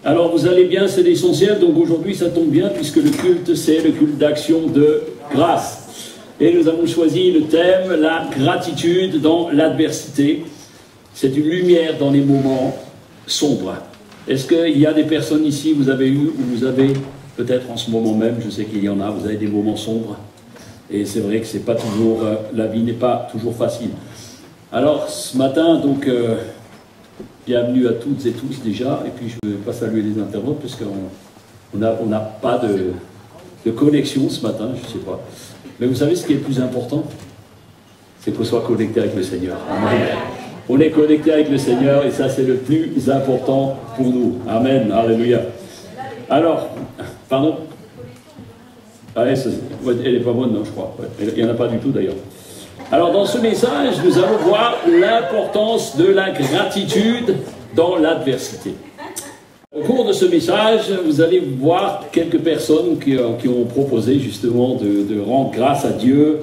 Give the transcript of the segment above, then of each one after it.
Alors vous allez bien, c'est l'essentiel, donc aujourd'hui ça tombe bien puisque le culte c'est le culte d'action de grâce. Et nous avons choisi le thème, la gratitude dans l'adversité. C'est une lumière dans les moments sombres. Est-ce qu'il y a des personnes ici, vous avez eu, ou vous avez peut-être en ce moment même, je sais qu'il y en a, vous avez des moments sombres. Et c'est vrai que c'est pas toujours, la vie n'est pas toujours facile. Alors ce matin, donc... bienvenue à toutes et tous déjà, et puis je ne vais pas saluer les internautes puisqu'on n'a pas de connexion ce matin, je ne sais pas. Mais vous savez ce qui est le plus important? C'est qu'on soit connecté avec le Seigneur. Amen. On est connecté avec le Seigneur et ça c'est le plus important pour nous. Amen, alléluia. Alors, pardon? Ah, elle n'est pas bonne, non, je crois. Il n'y en a pas du tout d'ailleurs. Alors dans ce message, nous allons voir l'importance de la gratitude dans l'adversité. Au cours de ce message, vous allez voir quelques personnes qui ont proposé justement de rendre grâce à Dieu,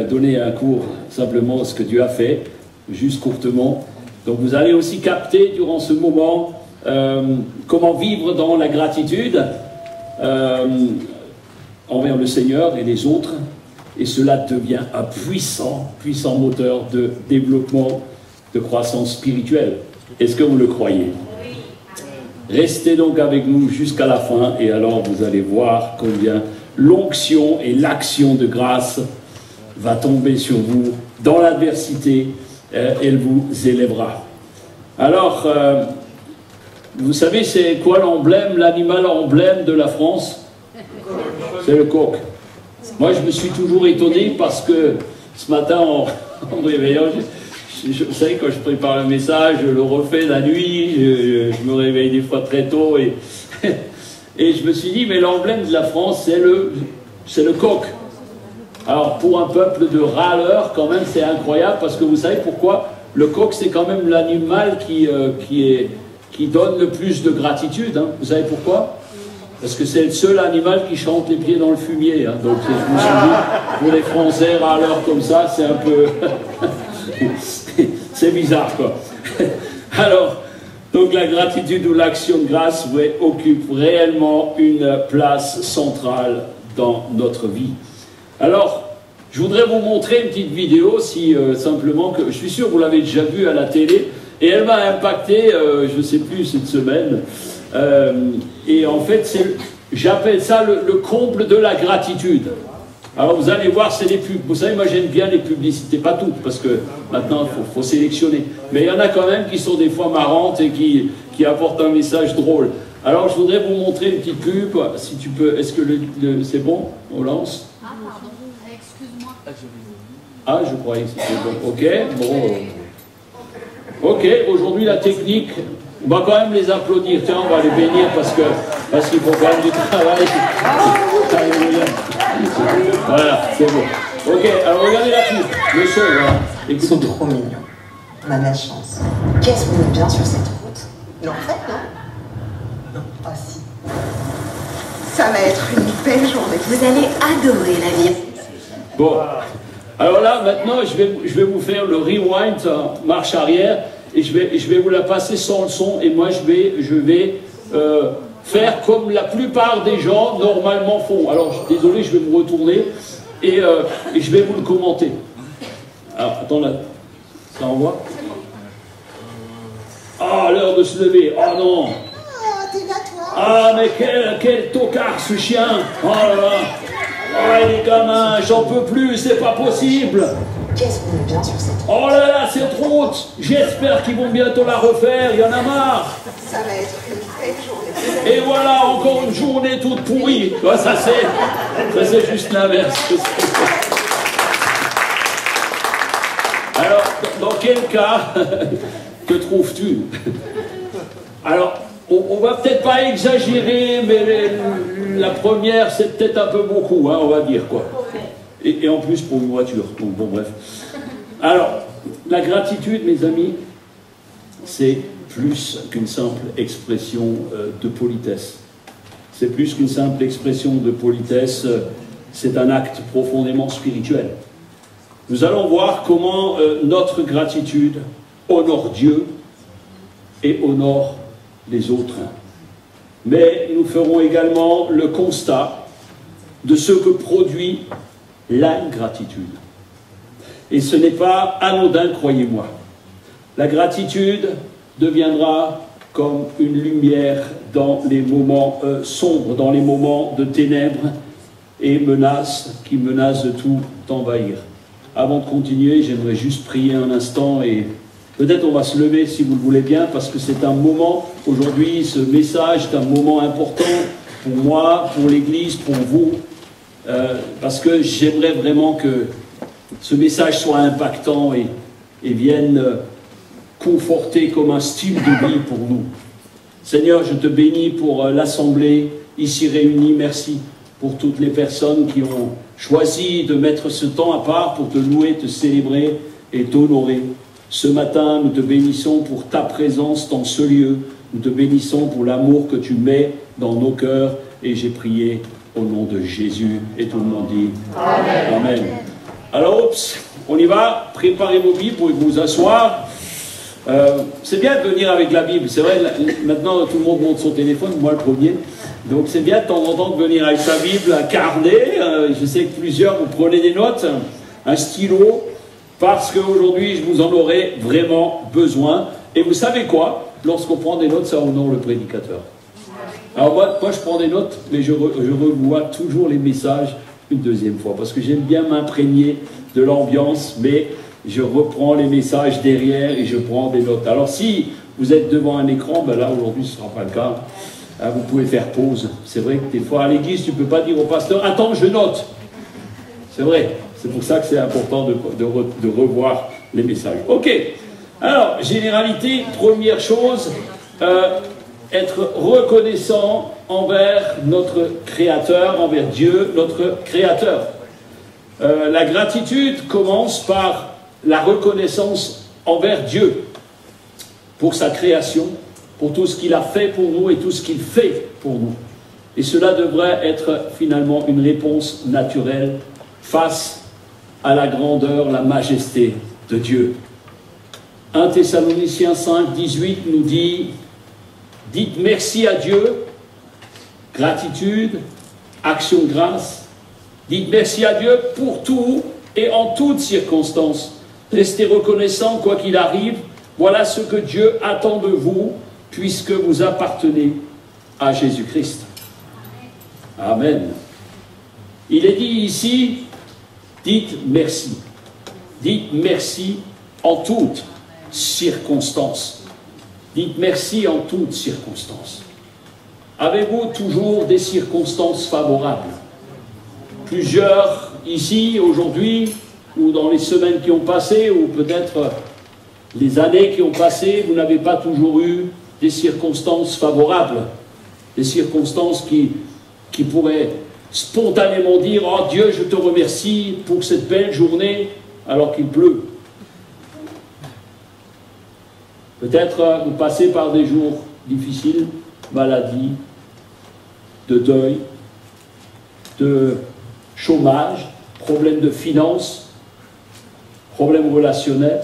donner un cours simplement ce que Dieu a fait, juste courtement. Donc vous allez aussi capter durant ce moment comment vivre dans la gratitude envers le Seigneur et les autres. Et cela devient un puissant moteur de développement, de croissance spirituelle. Est-ce que vous le croyez? Restez donc avec nous jusqu'à la fin et alors vous allez voir combien l'onction et l'action de grâce va tomber sur vous dans l'adversité. Elle vous élèvera. Alors, vous savez c'est quoi l'emblème, l'animal emblème de la France? C'est le coq. Moi, je me suis toujours étonné parce que ce matin, en me réveillant, vous savez, quand je prépare le message, je le refais la nuit, je me réveille des fois très tôt et je me suis dit, mais l'emblème de la France, c'est le coq. Alors, pour un peuple de râleurs, quand même, c'est incroyable parce que vous savez pourquoi? Le coq, c'est quand même l'animal qui donne le plus de gratitude. Hein. Vous savez pourquoi? Parce que c'est le seul animal qui chante les pieds dans le fumier. Hein. Donc je me suis dit, pour les Français râleurs comme ça, c'est un peu... c'est bizarre, quoi. Alors, donc la gratitude ou l'action de grâce occupe réellement une place centrale dans notre vie. Alors, je voudrais vous montrer une petite vidéo, si simplement, que je suis sûr que vous l'avez déjà vue à la télé, et elle m'a impacté, je ne sais plus, cette semaine... et en fait, j'appelle ça le comble de la gratitude. Alors vous allez voir, c'est les pubs. Vous savez, moi j'aime bien les publicités, pas toutes, parce que maintenant il faut sélectionner. Mais il y en a quand même qui sont des fois marrantes et qui apportent un message drôle. Alors je voudrais vous montrer une petite pub, si tu peux. Est-ce que c'est bon? On lance? Ah pardon, excuse-moi. Ah, je croyais que c'était bon. Ok, bon. Ok, aujourd'hui la technique... On va quand même les applaudir, tiens, on va les bénir parce qu'il faut quand même du travail. Voilà, c'est bon. Ok, alors regardez la pub, le son, voilà. Ils sont trop mignons. On a de la chance. Qu'est-ce qu'on est bien sur cette route? Non, en fait, non. Non. Ah si. Ça va être une belle journée. Vous allez adorer la vie. Bon, alors là, maintenant, je vais vous faire le rewind, marche arrière. Et je vais vous la passer sans le son, et moi je vais faire comme la plupart des gens normalement font. Alors désolé, je vais me retourner et je vais vous le commenter. Alors attends là, ça envoie. Ah, l'heure de se lever. Ah non. Ah mais quel tocard ce chien. Oh là là. Oh les gamins, j'en peux plus, c'est pas possible. Qu'est-ce qu'on est bien sur cette route? Oh là là, c'est trop haute. J'espère qu'ils vont bientôt la refaire, il y en a marre. Ça va être une belle journée. Et voilà, encore une journée toute pourrie. Ouais, ça c'est juste l'inverse. Alors, dans quel cas, que trouves-tu? Alors, on va peut-être pas exagérer, mais la première, c'est peut-être un peu beaucoup, hein, on va dire, quoi. Et en plus pour une voiture. Donc, bon, bref. Alors, la gratitude, mes amis, c'est plus qu'une simple expression de politesse. C'est plus qu'une simple expression de politesse, c'est un acte profondément spirituel. Nous allons voir comment notre gratitude honore Dieu et honore les autres. mais nous ferons également le constat de ce que produit l'ingratitude. Et ce n'est pas anodin, croyez-moi. La gratitude deviendra comme une lumière dans les moments sombres, dans les moments de ténèbres et qui menacent de tout envahir. Avant de continuer, j'aimerais juste prier un instant et peut-être on va se lever si vous le voulez bien, parce que c'est un moment, aujourd'hui, ce message est un moment important pour moi, pour l'Église, pour vous, parce que j'aimerais vraiment que ce message soit impactant et vienne conforter comme un style de vie pour nous. Seigneur, je te bénis pour l'Assemblée ici réunie. Merci pour toutes les personnes qui ont choisi de mettre ce temps à part pour te louer, te célébrer et t'honorer. Ce matin, nous te bénissons pour ta présence dans ce lieu. Nous te bénissons pour l'amour que tu mets dans nos cœurs. Et j'ai prié au nom de Jésus. Et tout le monde dit Amen. Amen. Alors, oups, on y va. Préparez vos Bibles pour vous asseoir. C'est bien de venir avec la Bible. C'est vrai, maintenant tout le monde monte son téléphone, moi le premier. Donc c'est bien de temps en temps de venir avec sa Bible, un carnet. Je sais que plusieurs, vous prenez des notes, un stylo, parce qu'aujourd'hui, je vous en aurai vraiment besoin. Et vous savez quoi? Lorsqu'on prend des notes, ça honore le prédicateur. Alors moi je prends des notes, mais je revois toujours les messages une deuxième fois, parce que j'aime bien m'imprégner de l'ambiance, mais je reprends les messages derrière et je prends des notes. Alors si vous êtes devant un écran, ben là aujourd'hui ce ne sera pas le cas. Vous pouvez faire pause. C'est vrai que des fois à l'église, tu ne peux pas dire au pasteur « Attends, je note ». C'est vrai. C'est pour ça que c'est important de revoir les messages. Ok. Alors, généralité, première chose, être reconnaissant envers notre Créateur, envers Dieu, notre Créateur. La gratitude commence par la reconnaissance envers Dieu pour sa création, pour tout ce qu'il a fait pour nous et tout ce qu'il fait pour nous. Et cela devrait être finalement une réponse naturelle face à la grandeur, la majesté de Dieu. 1 Thessaloniciens 5, 18 nous dit « Dites merci à Dieu, gratitude, action de grâce. Dites merci à Dieu pour tout et en toutes circonstances. Restez reconnaissants quoi qu'il arrive. Voilà ce que Dieu attend de vous, puisque vous appartenez à Jésus-Christ. » Amen. Il est dit ici, dites merci. Dites merci en toutes circonstances. Dites merci en toutes circonstances. Avez-vous toujours des circonstances favorables? Plusieurs ici, aujourd'hui, ou dans les semaines qui ont passé, ou peut-être les années qui ont passé, vous n'avez pas toujours eu des circonstances favorables, des circonstances qui pourraient spontanément dire « Oh Dieu, je te remercie pour cette belle journée » alors qu'il pleut. Peut-être vous passez par des jours difficiles, maladie, de deuil, de chômage, problèmes de finances, problèmes relationnels.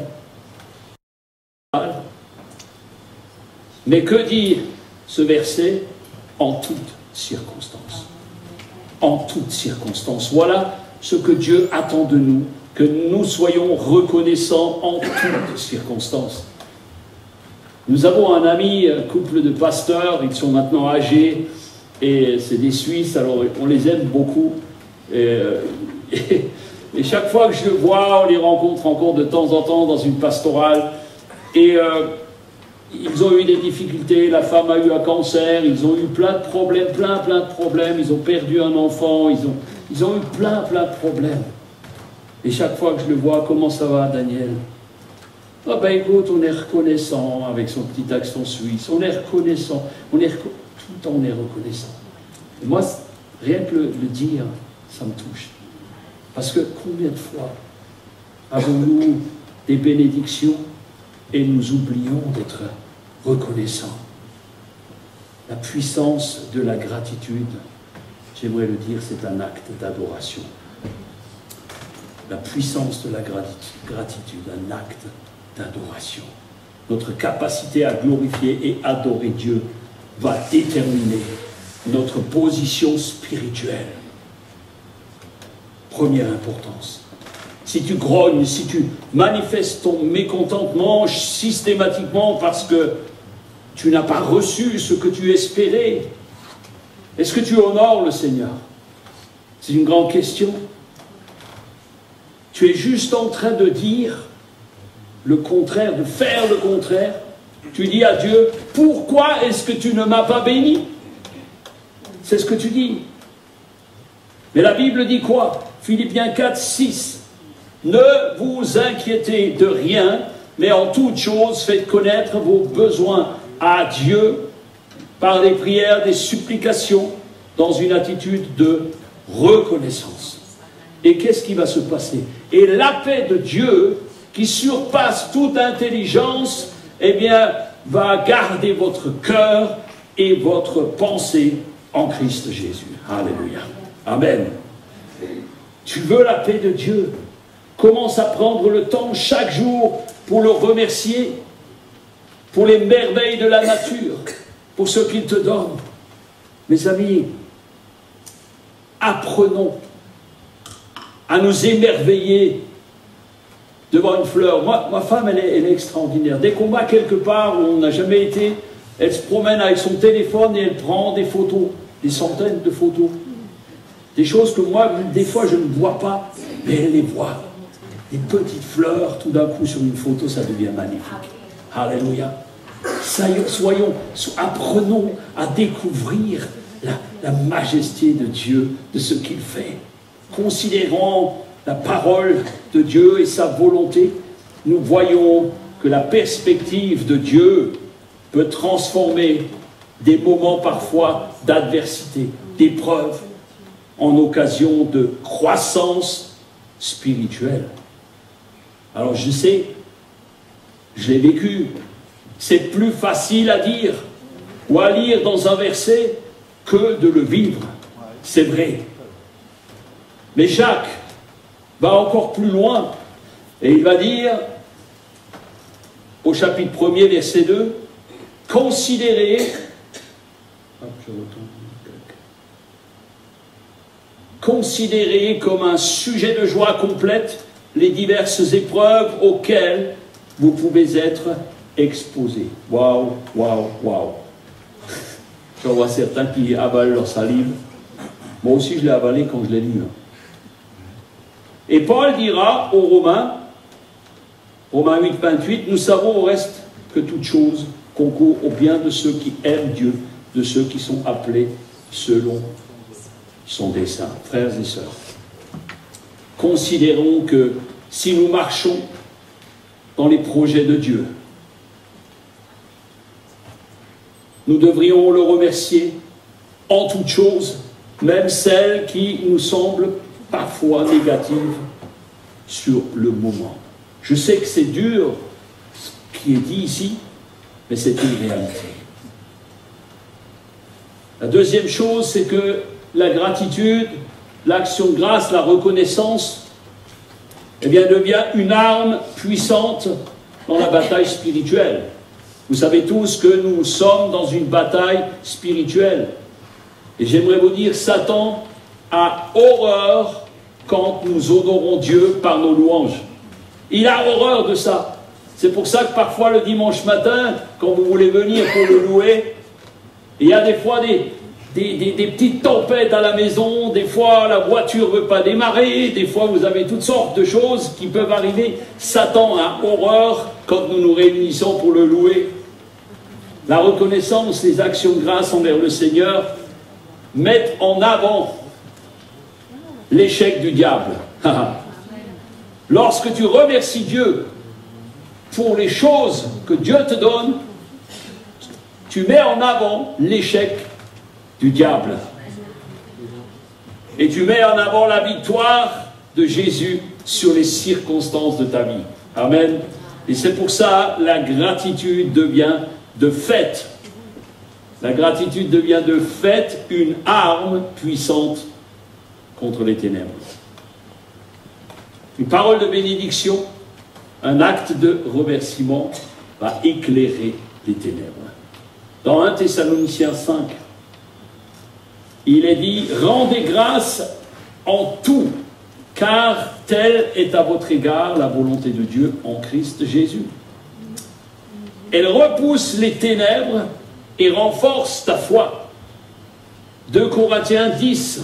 Mais que dit ce verset? En toutes circonstances. En toutes circonstances. Voilà ce que Dieu attend de nous, que nous soyons reconnaissants en toutes circonstances. Nous avons un ami, un couple de pasteurs, ils sont maintenant âgés, et c'est des Suisses, alors on les aime beaucoup. Et chaque fois que je le vois, on les rencontre encore de temps en temps dans une pastorale, et ils ont eu des difficultés, la femme a eu un cancer, ils ont eu plein de problèmes, plein de problèmes, ils ont perdu un enfant, ils ont eu plein de problèmes. Et chaque fois que je le vois, comment ça va Daniel? Ah ben écoute, on est reconnaissant, avec son petit accent suisse, on est reconnaissant, tout le temps on est reconnaissant. Et moi, rien que le dire, ça me touche. Parce que combien de fois avons-nous des bénédictions et nous oublions d'être reconnaissants? La puissance de la gratitude, j'aimerais le dire, c'est un acte d'adoration. La puissance de la gratitude, un acte d'adoration. Notre capacité à glorifier et adorer Dieu va déterminer notre position spirituelle. Première importance. Si tu grognes, si tu manifestes ton mécontentement systématiquement parce que tu n'as pas reçu ce que tu espérais, est-ce que tu honores le Seigneur? C'est une grande question. Tu es juste en train de dire le contraire, de faire le contraire. Tu dis à Dieu, pourquoi est-ce que tu ne m'as pas béni? C'est ce que tu dis. Mais la Bible dit quoi? Philippiens 4, 6. Ne vous inquiétez de rien, mais en toute chose faites connaître vos besoins à Dieu par des prières, des supplications, dans une attitude de reconnaissance. Et qu'est-ce qui va se passer? Et la paix de Dieu, qui surpasse toute intelligence, eh bien, va garder votre cœur et votre pensée en Christ Jésus. Alléluia. Amen. Tu veux la paix de Dieu? Commence à prendre le temps chaque jour pour le remercier, pour les merveilles de la nature, pour ce qu'il te donne. Mes amis, apprenons à nous émerveiller devant une fleur. Ma femme, elle est extraordinaire. Dès qu'on va quelque part où on n'a jamais été, elle se promène avec son téléphone et elle prend des photos, des centaines de photos. Des choses que moi, des fois, je ne vois pas, mais elle les voit. Des petites fleurs, tout d'un coup, sur une photo, ça devient magnifique. Alléluia. Apprenons à découvrir la majesté de Dieu, de ce qu'il fait. Considérons la parole de Dieu et sa volonté. Nous voyons que la perspective de Dieu peut transformer des moments parfois d'adversité, d'épreuve, en occasion de croissance spirituelle. Alors je sais, je l'ai vécu, c'est plus facile à dire ou à lire dans un verset que de le vivre. C'est vrai. Mais Jacques va encore plus loin et il va dire au chapitre 1er, verset 2, considérez, considérez comme un sujet de joie complète les diverses épreuves auxquelles vous pouvez être exposés. Waouh, waouh, waouh. J'en vois certains qui avalent leur salive. Moi aussi, je l'ai avalé quand je l'ai lu. Et Paul dira aux Romains, Romains 8, 28, nous savons au reste que toute chose concourt au bien de ceux qui aiment Dieu, de ceux qui sont appelés selon son dessein. Frères et sœurs, considérons que si nous marchons dans les projets de Dieu, nous devrions le remercier en toutes choses, même celles qui nous semblent parfois négatives sur le moment. Je sais que c'est dur ce qui est dit ici, mais c'est une réalité. La deuxième chose, c'est que la gratitude, l'action de grâce, la reconnaissance, eh bien, devient une arme puissante dans la bataille spirituelle. Vous savez tous que nous sommes dans une bataille spirituelle. Et j'aimerais vous dire, Satan a horreur quand nous honorons Dieu par nos louanges. Il a horreur de ça. C'est pour ça que parfois le dimanche matin, quand vous voulez venir pour le louer, il y a des fois des petites tempêtes à la maison, des fois la voiture ne veut pas démarrer, des fois vous avez toutes sortes de choses qui peuvent arriver. Satan a horreur quand nous nous réunissons pour le louer. La reconnaissance, les actions de grâce envers le Seigneur mettent en avant l'échec du diable. Lorsque tu remercies Dieu pour les choses que Dieu te donne, tu mets en avant l'échec du diable. Et tu mets en avant la victoire de Jésus sur les circonstances de ta vie. Amen. Et c'est pour ça la gratitude devient de fait. La gratitude devient de fait une arme puissante contre les ténèbres. Une parole de bénédiction, un acte de remerciement va éclairer les ténèbres. Dans 1 Thessaloniciens 5, il est dit « Rendez grâce en tout, car telle est à votre égard la volonté de Dieu en Christ Jésus. Elle repousse les ténèbres et renforce ta foi. » 2 Corinthiens 10,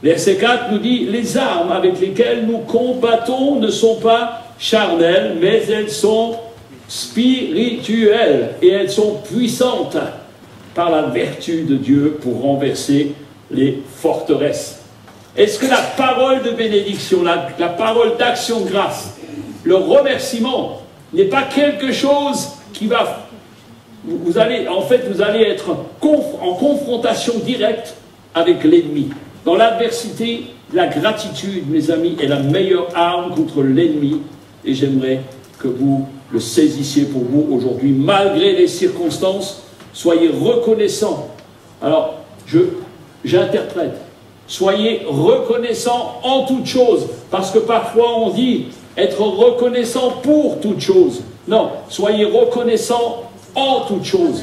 verset 4 nous dit « Les armes avec lesquelles nous combattons ne sont pas charnelles, mais elles sont spirituelles et elles sont puissantes par la vertu de Dieu pour renverser les forteresses. » Est-ce que la parole de bénédiction, la parole d'action de grâce, le remerciement n'est pas quelque chose qui va... Vous allez être en confrontation directe avec l'ennemi. Dans l'adversité, la gratitude, mes amis, est la meilleure arme contre l'ennemi. Et j'aimerais que vous le saisissiez pour vous aujourd'hui. Malgré les circonstances, soyez reconnaissants. Alors, j'interprète. Soyez reconnaissants en toutes choses. Parce que parfois on dit être reconnaissant pour toutes choses. Non, soyez reconnaissants en toutes choses.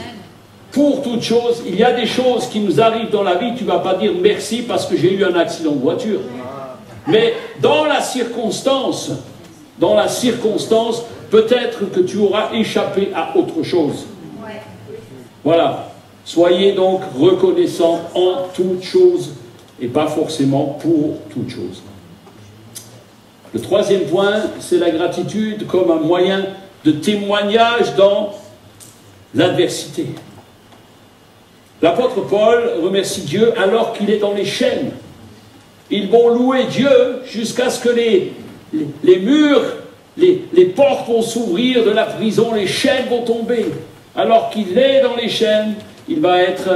Pour toutes choses, il y a des choses qui nous arrivent dans la vie, tu ne vas pas dire merci parce que j'ai eu un accident de voiture. Mais dans la circonstance, peut-être que tu auras échappé à autre chose. Voilà. Soyez donc reconnaissants en toutes choses et pas forcément pour toutes choses. Le troisième point, c'est la gratitude comme un moyen de témoignage dans l'adversité. L'apôtre Paul remercie Dieu alors qu'il est dans les chaînes. Ils vont louer Dieu jusqu'à ce que les murs, les portes vont s'ouvrir de la prison, les chaînes vont tomber. Alors qu'il est dans les chaînes, il va être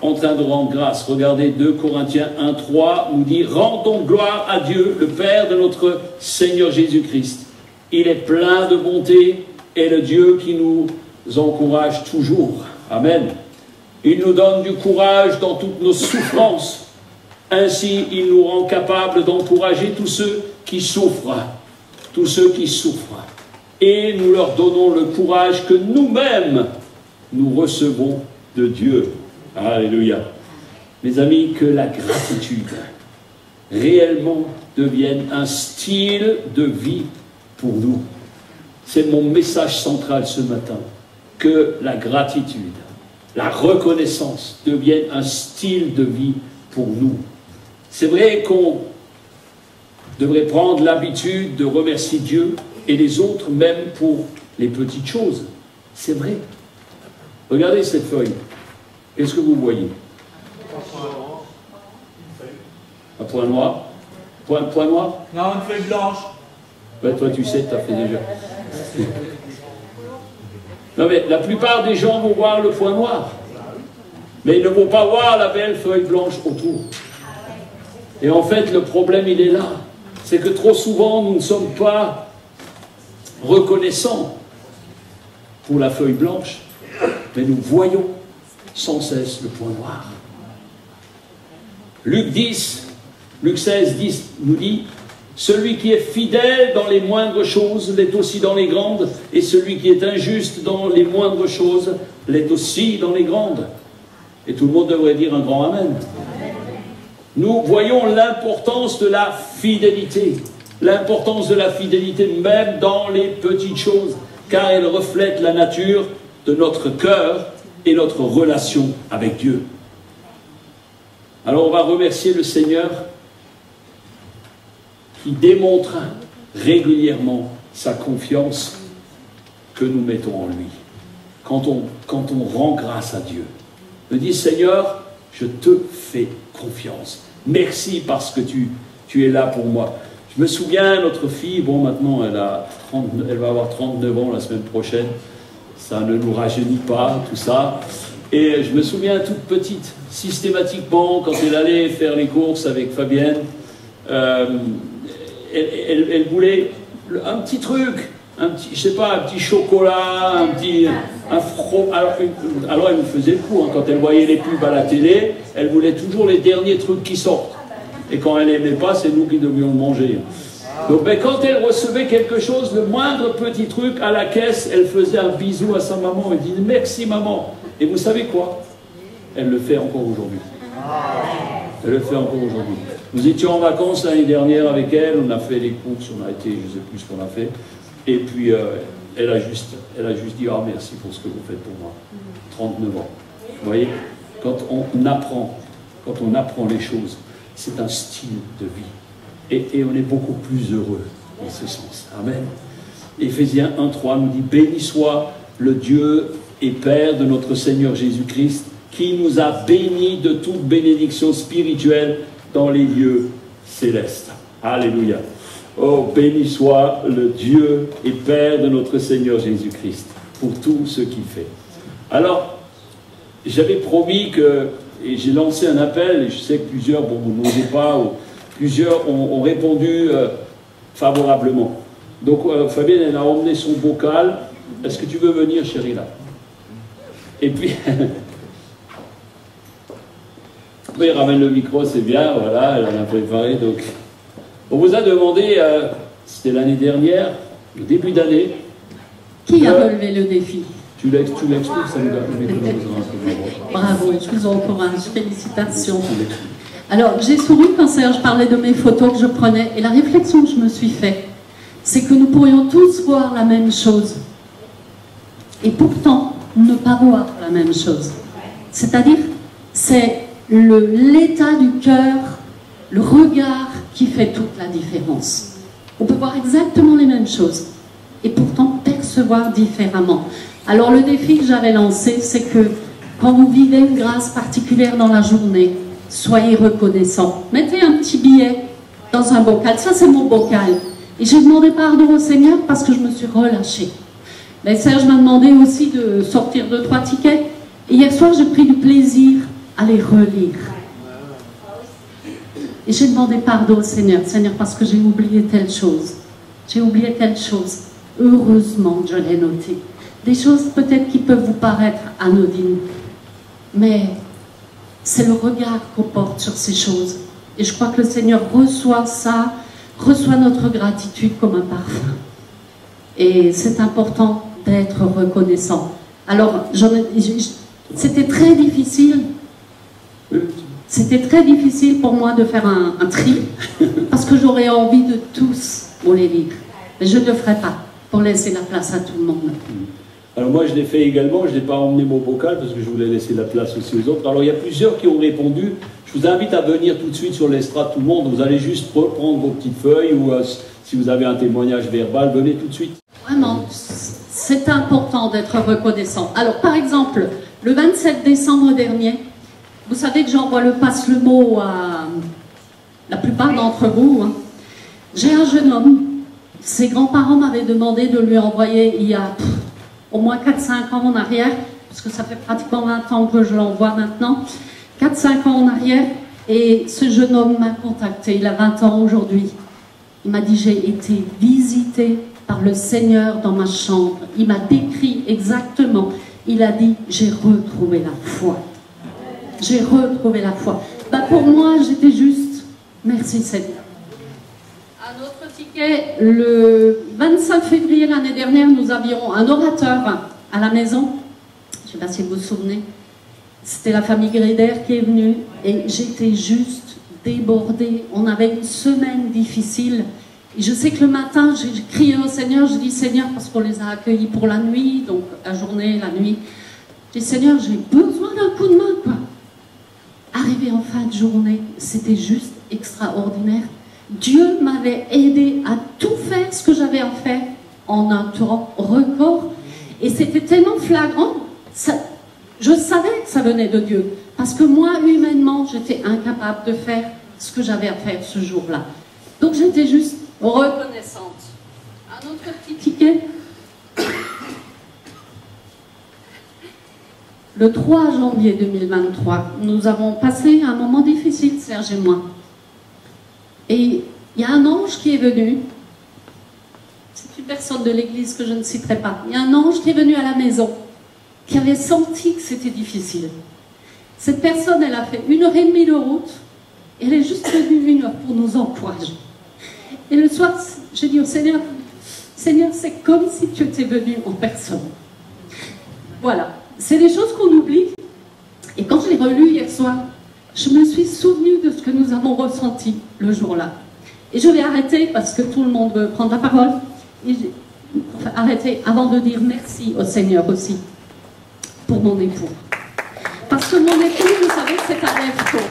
en train de rendre grâce. Regardez 2 Corinthiens 1:3 nous dit « Rendons gloire à Dieu, le Père de notre Seigneur Jésus-Christ. Il est plein de bonté et le Dieu qui nous encourage toujours. » Amen. Il nous donne du courage dans toutes nos souffrances. Ainsi, il nous rend capables d'encourager tous ceux qui souffrent. Tous ceux qui souffrent. Et nous leur donnons le courage que nous-mêmes nous recevons de Dieu. Alléluia. Mes amis, que la gratitude réellement devienne un style de vie pour nous. C'est mon message central ce matin. Que la gratitude, la reconnaissance devienne un style de vie pour nous. C'est vrai qu'on devrait prendre l'habitude de remercier Dieu et les autres, même pour les petites choses. C'est vrai. Regardez cette feuille. Qu'est-ce que vous voyez? Un point noir. Point noir? Non, une feuille blanche. Ben, toi, tu sais, tu as fait déjà. Non, mais la plupart des gens vont voir le point noir. Mais ils ne vont pas voir la belle feuille blanche autour. Et en fait, le problème, il est là. C'est que trop souvent, nous ne sommes pas reconnaissants pour la feuille blanche, mais nous voyons sans cesse le point noir. Luc 16, 10 nous dit « Celui qui est fidèle dans les moindres choses l'est aussi dans les grandes, et celui qui est injuste dans les moindres choses l'est aussi dans les grandes. » Et tout le monde devrait dire un grand Amen. Nous voyons l'importance de la fidélité. L'importance de la fidélité même dans les petites choses, car elle reflète la nature de notre cœur et notre relation avec Dieu. Alors on va remercier le Seigneur qui démontre régulièrement sa confiance que nous mettons en lui. Quand on rend grâce à Dieu, on dit Seigneur, je te fais confiance. Merci parce que tu es là pour moi. Je me souviens, notre fille, bon maintenant elle va avoir 39 ans la semaine prochaine, ça ne nous rajeunit pas, tout ça. Et je me souviens, toute petite, systématiquement, quand elle allait faire les courses avec Fabienne, elle voulait un petit truc, je sais pas, un petit chocolat, alors elle nous faisait le coup, hein, quand elle voyait les pubs à la télé, elle voulait toujours les derniers trucs qui sortent. Et quand elle n'aimait pas, c'est nous qui devions le manger. Donc ben, quand elle recevait quelque chose, le moindre petit truc à la caisse, elle faisait un bisou à sa maman et disait merci maman. Et vous savez quoi? Elle le fait encore aujourd'hui. Elle le fait encore aujourd'hui. Nous étions en vacances l'année dernière avec elle, on a fait les courses, on a été, je ne sais plus ce qu'on a fait. Et puis elle a juste dit ah merci pour ce que vous faites pour moi. 39 ans. Vous voyez, quand on apprend les choses, c'est un style de vie. Et on est beaucoup plus heureux en ce sens. Amen. Éphésiens 1:3 nous dit béni soit le Dieu et Père de notre Seigneur Jésus-Christ, qui nous a bénis de toute bénédiction spirituelle dans les lieux célestes. Alléluia. Oh, béni soit le Dieu et Père de notre Seigneur Jésus-Christ pour tout ce qu'il fait. Alors, j'avais promis que, et j'ai lancé un appel, et je sais que plusieurs, bon, vous n'osez pas, ou plusieurs ont répondu favorablement. Donc, Fabienne, elle a emmené son bocal. Est-ce que tu veux venir, chérie, là? Et puis... Oui, ramène le micro, c'est bien, voilà, elle en a préparé. Donc, on vous a demandé, c'était l'année dernière, le début d'année. Qui a relevé le défi? Tu l'expliques, ça nous a... Bravo, je vous encourage, félicitations. Alors, j'ai souri quand Serge parlait de mes photos que je prenais, et la réflexion que je me suis faite, c'est que nous pourrions tous voir la même chose, et pourtant ne pas voir la même chose. C'est-à-dire, c'est l'état du cœur, le regard qui fait toute la différence. On peut voir exactement les mêmes choses et pourtant percevoir différemment. Alors le défi que j'avais lancé, c'est que quand vous vivez une grâce particulière dans la journée, soyez reconnaissants. Mettez un petit billet dans un bocal. Ça, c'est mon bocal. Et j'ai demandé pardon au Seigneur parce que je me suis relâchée. Mais Serge m'a demandé aussi de sortir 2-3 tickets. Et hier soir, j'ai pris du plaisir à les relire. Et j'ai demandé pardon au Seigneur. Seigneur, parce que j'ai oublié telle chose. J'ai oublié telle chose. Heureusement que je l'ai noté. Des choses peut-être qui peuvent vous paraître anodines. Mais c'est le regard qu'on porte sur ces choses. Et je crois que le Seigneur reçoit ça, reçoit notre gratitude comme un parfum. Et c'est important d'être reconnaissant. Alors, c'était très difficile. C'était très difficile pour moi de faire un tri, parce que j'aurais envie de tous pour les lire. Mais je ne le ferai pas, pour laisser la place à tout le monde. Alors moi je l'ai fait également, je n'ai pas emmené mon bocal, parce que je voulais laisser la place aussi aux autres. Alors il y a plusieurs qui ont répondu. Je vous invite à venir tout de suite sur l'estrade, tout le monde. Vous allez juste prendre vos petites feuilles, ou si vous avez un témoignage verbal, venez tout de suite. Vraiment, c'est important d'être reconnaissant. Alors par exemple, le 27 décembre dernier, vous savez que j'envoie le passe-le-mot à la plupart d'entre vous. Hein. J'ai un jeune homme, ses grands-parents m'avaient demandé de lui envoyer il y a au moins 4-5 ans en arrière, parce que ça fait pratiquement 20 ans que je l'envoie maintenant, 4-5 ans en arrière, et ce jeune homme m'a contacté, il a 20 ans aujourd'hui. Il m'a dit, j'ai été visité par le Seigneur dans ma chambre. Il m'a décrit exactement, il a dit, j'ai retrouvé la foi. J'ai retrouvé la foi. Bah pour moi, j'étais juste, merci Seigneur. Un autre ticket, le 25 février l'année dernière, nous avions un orateur à la maison. Je ne sais pas si vous vous souvenez. C'était la famille Gréder qui est venue et j'étais juste débordée. On avait une semaine difficile. Et je sais que le matin, j'ai crié au Seigneur, je dis Seigneur, parce qu'on les a accueillis pour la nuit, donc la journée, la nuit. Je dis Seigneur, j'ai besoin d'un coup de main, quoi. Arrivé en fin de journée, c'était juste extraordinaire. Dieu m'avait aidé à tout faire ce que j'avais à faire en un temps record. Et c'était tellement flagrant, je savais que ça venait de Dieu. Parce que moi, humainement, j'étais incapable de faire ce que j'avais à faire ce jour-là. Donc j'étais juste reconnaissante. Un autre petit ticket. Le 3 janvier 2023, nous avons passé un moment difficile, Serge et moi. Et il y a un ange qui est venu. C'est une personne de l'église que je ne citerai pas. Il y a un ange qui est venu à la maison, qui avait senti que c'était difficile. Cette personne, elle a fait 1h30 de route, et elle est juste venue 1 heure pour nous encourager. Et le soir, j'ai dit au Seigneur, Seigneur, c'est comme si tu étais venu en personne. Voilà, c'est des choses qu'on oublie. Et quand je l'ai relu hier soir, je me suis souvenue de ce que nous avons ressenti le jour-là. Et je vais arrêter parce que tout le monde veut prendre la parole. Enfin, arrêter avant de dire merci au Seigneur aussi pour mon époux. Parce que mon époux, vous savez, c'est un lève-tôt.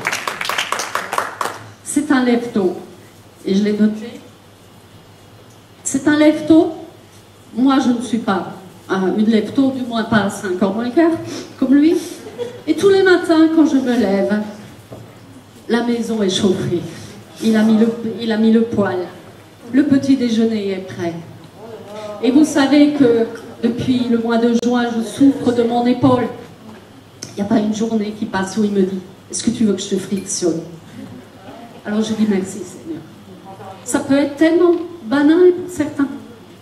C'est un lève-tôt. Et je l'ai noté. C'est un lève-tôt. Moi, je ne suis pas une lève-tôt, du moins pas à 5h moins le quart, comme lui. Et tous les matins, quand je me lève, la maison est chauffée. Il a mis le poêle. Le petit déjeuner est prêt. Et vous savez que depuis le mois de juin, je souffre de mon épaule. Il n'y a pas une journée qui passe où il me dit « Est-ce que tu veux que je te frictionne ?» Alors je dis « Merci Seigneur ». Ça peut être tellement banal pour certains.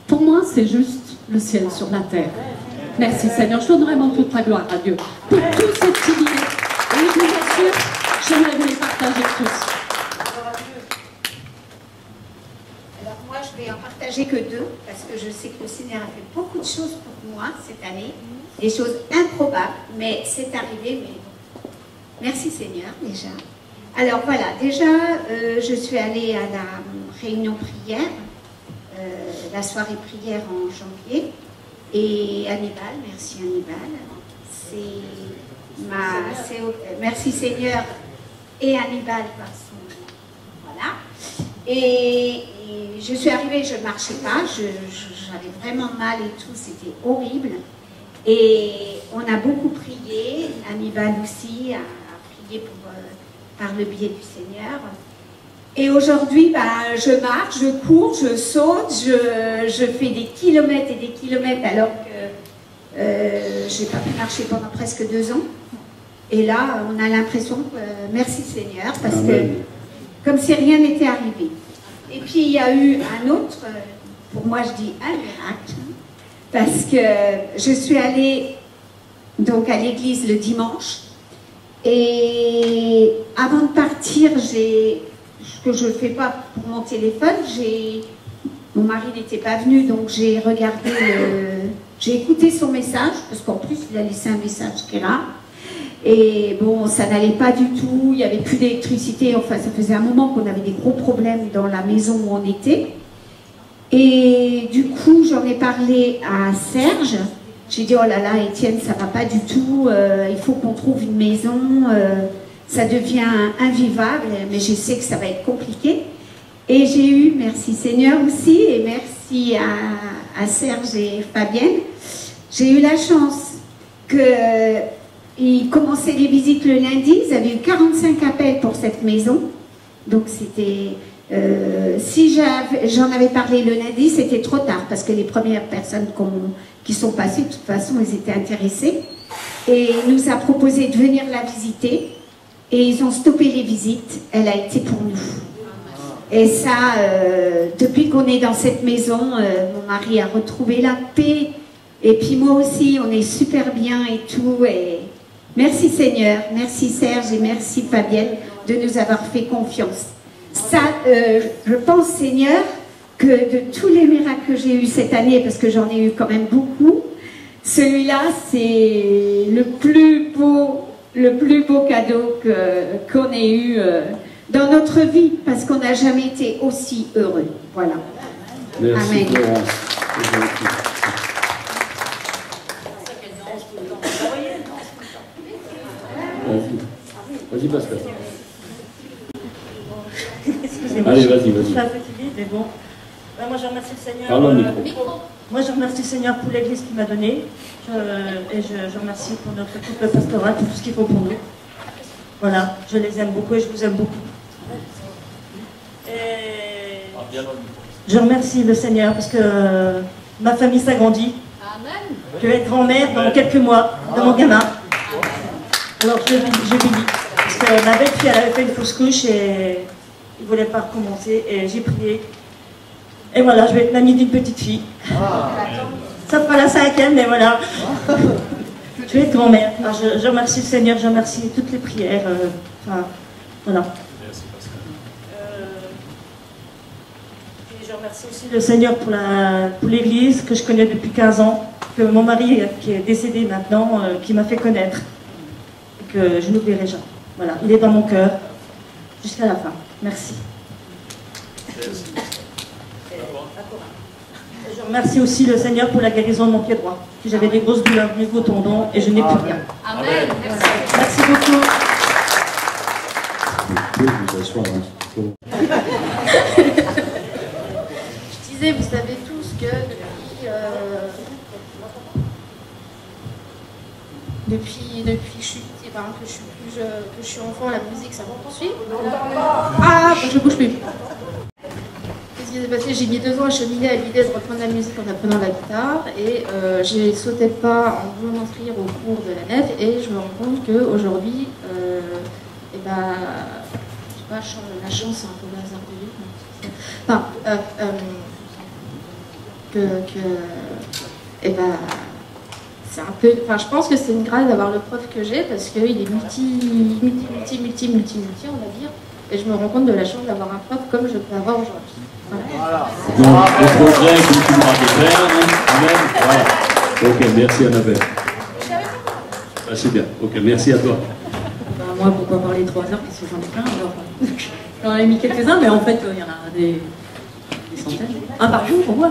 Pour moi, c'est juste le ciel sur la terre. Merci Seigneur. Je donne vraiment toute la gloire à Dieu pour tous ces petits billets. Et je vous assure, j'aimerais vous les partager tous. Alors moi, je vais en partager que 2, parce que je sais que le Seigneur a fait beaucoup de choses pour moi cette année, des choses improbables, mais c'est arrivé, mais merci Seigneur déjà. Alors voilà, déjà, je suis allée à la réunion prière, la soirée prière en janvier, et Hannibal, merci Hannibal, merci Seigneur et Hannibal par son... Voilà. Et je suis arrivée, je ne marchais pas, j'avais vraiment mal et tout, c'était horrible. Et on a beaucoup prié, Hannibal aussi a prié par le biais du Seigneur. Et aujourd'hui, bah, je marche, je cours, je saute, je fais des kilomètres et des kilomètres alors que je n'ai pas pu marcher pendant presque 2 ans. Et là, on a l'impression que, merci Seigneur, parce que comme si rien n'était arrivé. Et puis il y a eu un autre, pour moi je dis un miracle, parce que je suis allée donc à l'église le dimanche, et avant de partir, ce que je ne fais pas pour mon téléphone, mon mari n'était pas venu, donc j'ai regardé, j'ai écouté son message, parce qu'en plus il a laissé un message qui est là. Et bon, ça n'allait pas du tout, il n'y avait plus d'électricité, enfin ça faisait un moment qu'on avait des gros problèmes dans la maison où on était. Et du coup, j'en ai parlé à Serge, j'ai dit oh là là Étienne, ça va pas du tout, il faut qu'on trouve une maison, ça devient invivable, mais je sais que ça va être compliqué. Et j'ai eu, merci Seigneur aussi, et merci à Serge et Fabienne, j'ai eu la chance qu'ils commençaient les visites le lundi, ils avaient eu 45 appels pour cette maison, donc c'était... si j'en avais parlé le lundi, c'était trop tard, parce que les premières personnes qui sont passées, de toute façon, elles étaient intéressées, et il nous a proposé de venir la visiter, et ils ont stoppé les visites, elle a été pour nous. Et ça, depuis qu'on est dans cette maison, mon mari a retrouvé la paix, et puis moi aussi, on est super bien et tout, et merci Seigneur, merci Serge et merci Fabienne de nous avoir fait confiance. Ça, je pense Seigneur, que de tous les miracles que j'ai eus cette année, parce que j'en ai eu quand même beaucoup, celui-là, c'est le plus beau cadeau qu'on ait eu dans notre vie, parce qu'on n'a jamais été aussi heureux. Voilà. Merci, amen. Florence. Vas-y, Pascal. Allez, vas-y. Je suis un peu timide, mais bon. Moi, je remercie le Seigneur. Parle au micro. Moi, je remercie le Seigneur pour l'église qu'il m'a donnée. Et je remercie pour notre couple pastoral, pour tout ce qu'ils font pour nous. Voilà, je les aime beaucoup et je vous aime beaucoup. Et je remercie le Seigneur parce que ma famille s'agrandit. Amen. Je vais être grand-mère dans quelques mois de mon gamin. Alors je bénis. Parce que ma belle-fille, elle avait fait une fausse couche et il ne voulait pas recommencer. Et j'ai prié. Et voilà, je vais être mamie d'une petite fille. Ça fera la 5e, mais voilà. Je vais être grand-mère. Je remercie le Seigneur, je remercie toutes les prières. Enfin, voilà. remercie aussi le Seigneur pour l'Église que je connais depuis 15 ans, que mon mari, qui est décédé maintenant, qui m'a fait connaître, et que je n'oublierai jamais. Voilà, il est dans mon cœur jusqu'à la fin. Merci. Je remercie aussi le Seigneur pour la guérison de mon pied droit. J'avais des grosses douleurs au niveau tendon et je n'ai plus rien. Amen. Voilà. Merci beaucoup. Je disais, vous savez tous que depuis que je suis petite, par exemple, que je suis enfant, la musique, ça me poursuit. Ah, je bouge plus. Qu'est-ce qui s'est passé? J'ai mis 2 ans à cheminer à l'idée de reprendre la musique en apprenant la guitare et j'ai sauté le pas en voulant m'inscrire au cours de la nef et je me rends compte qu'aujourd'hui, je sais pas, la chance c'est un peu hasardeux. Enfin, c'est un peu, enfin, je pense que c'est une grâce d'avoir le prof que j'ai parce qu'il est multi, on va dire. Et je me rends compte de la chance d'avoir un prof comme je peux avoir aujourd'hui. Voilà. Donc, le progrès continuera de faire. Amen. Voilà. Ok, merci Annabelle. Ah, c'est bien. Ok, merci à toi. Ben, moi, pourquoi parler 3 heures, parce que j'en ai plein. Alors, j'en ai mis quelques-uns, mais en fait, il y en a des centaines. Un par jour, pour moi.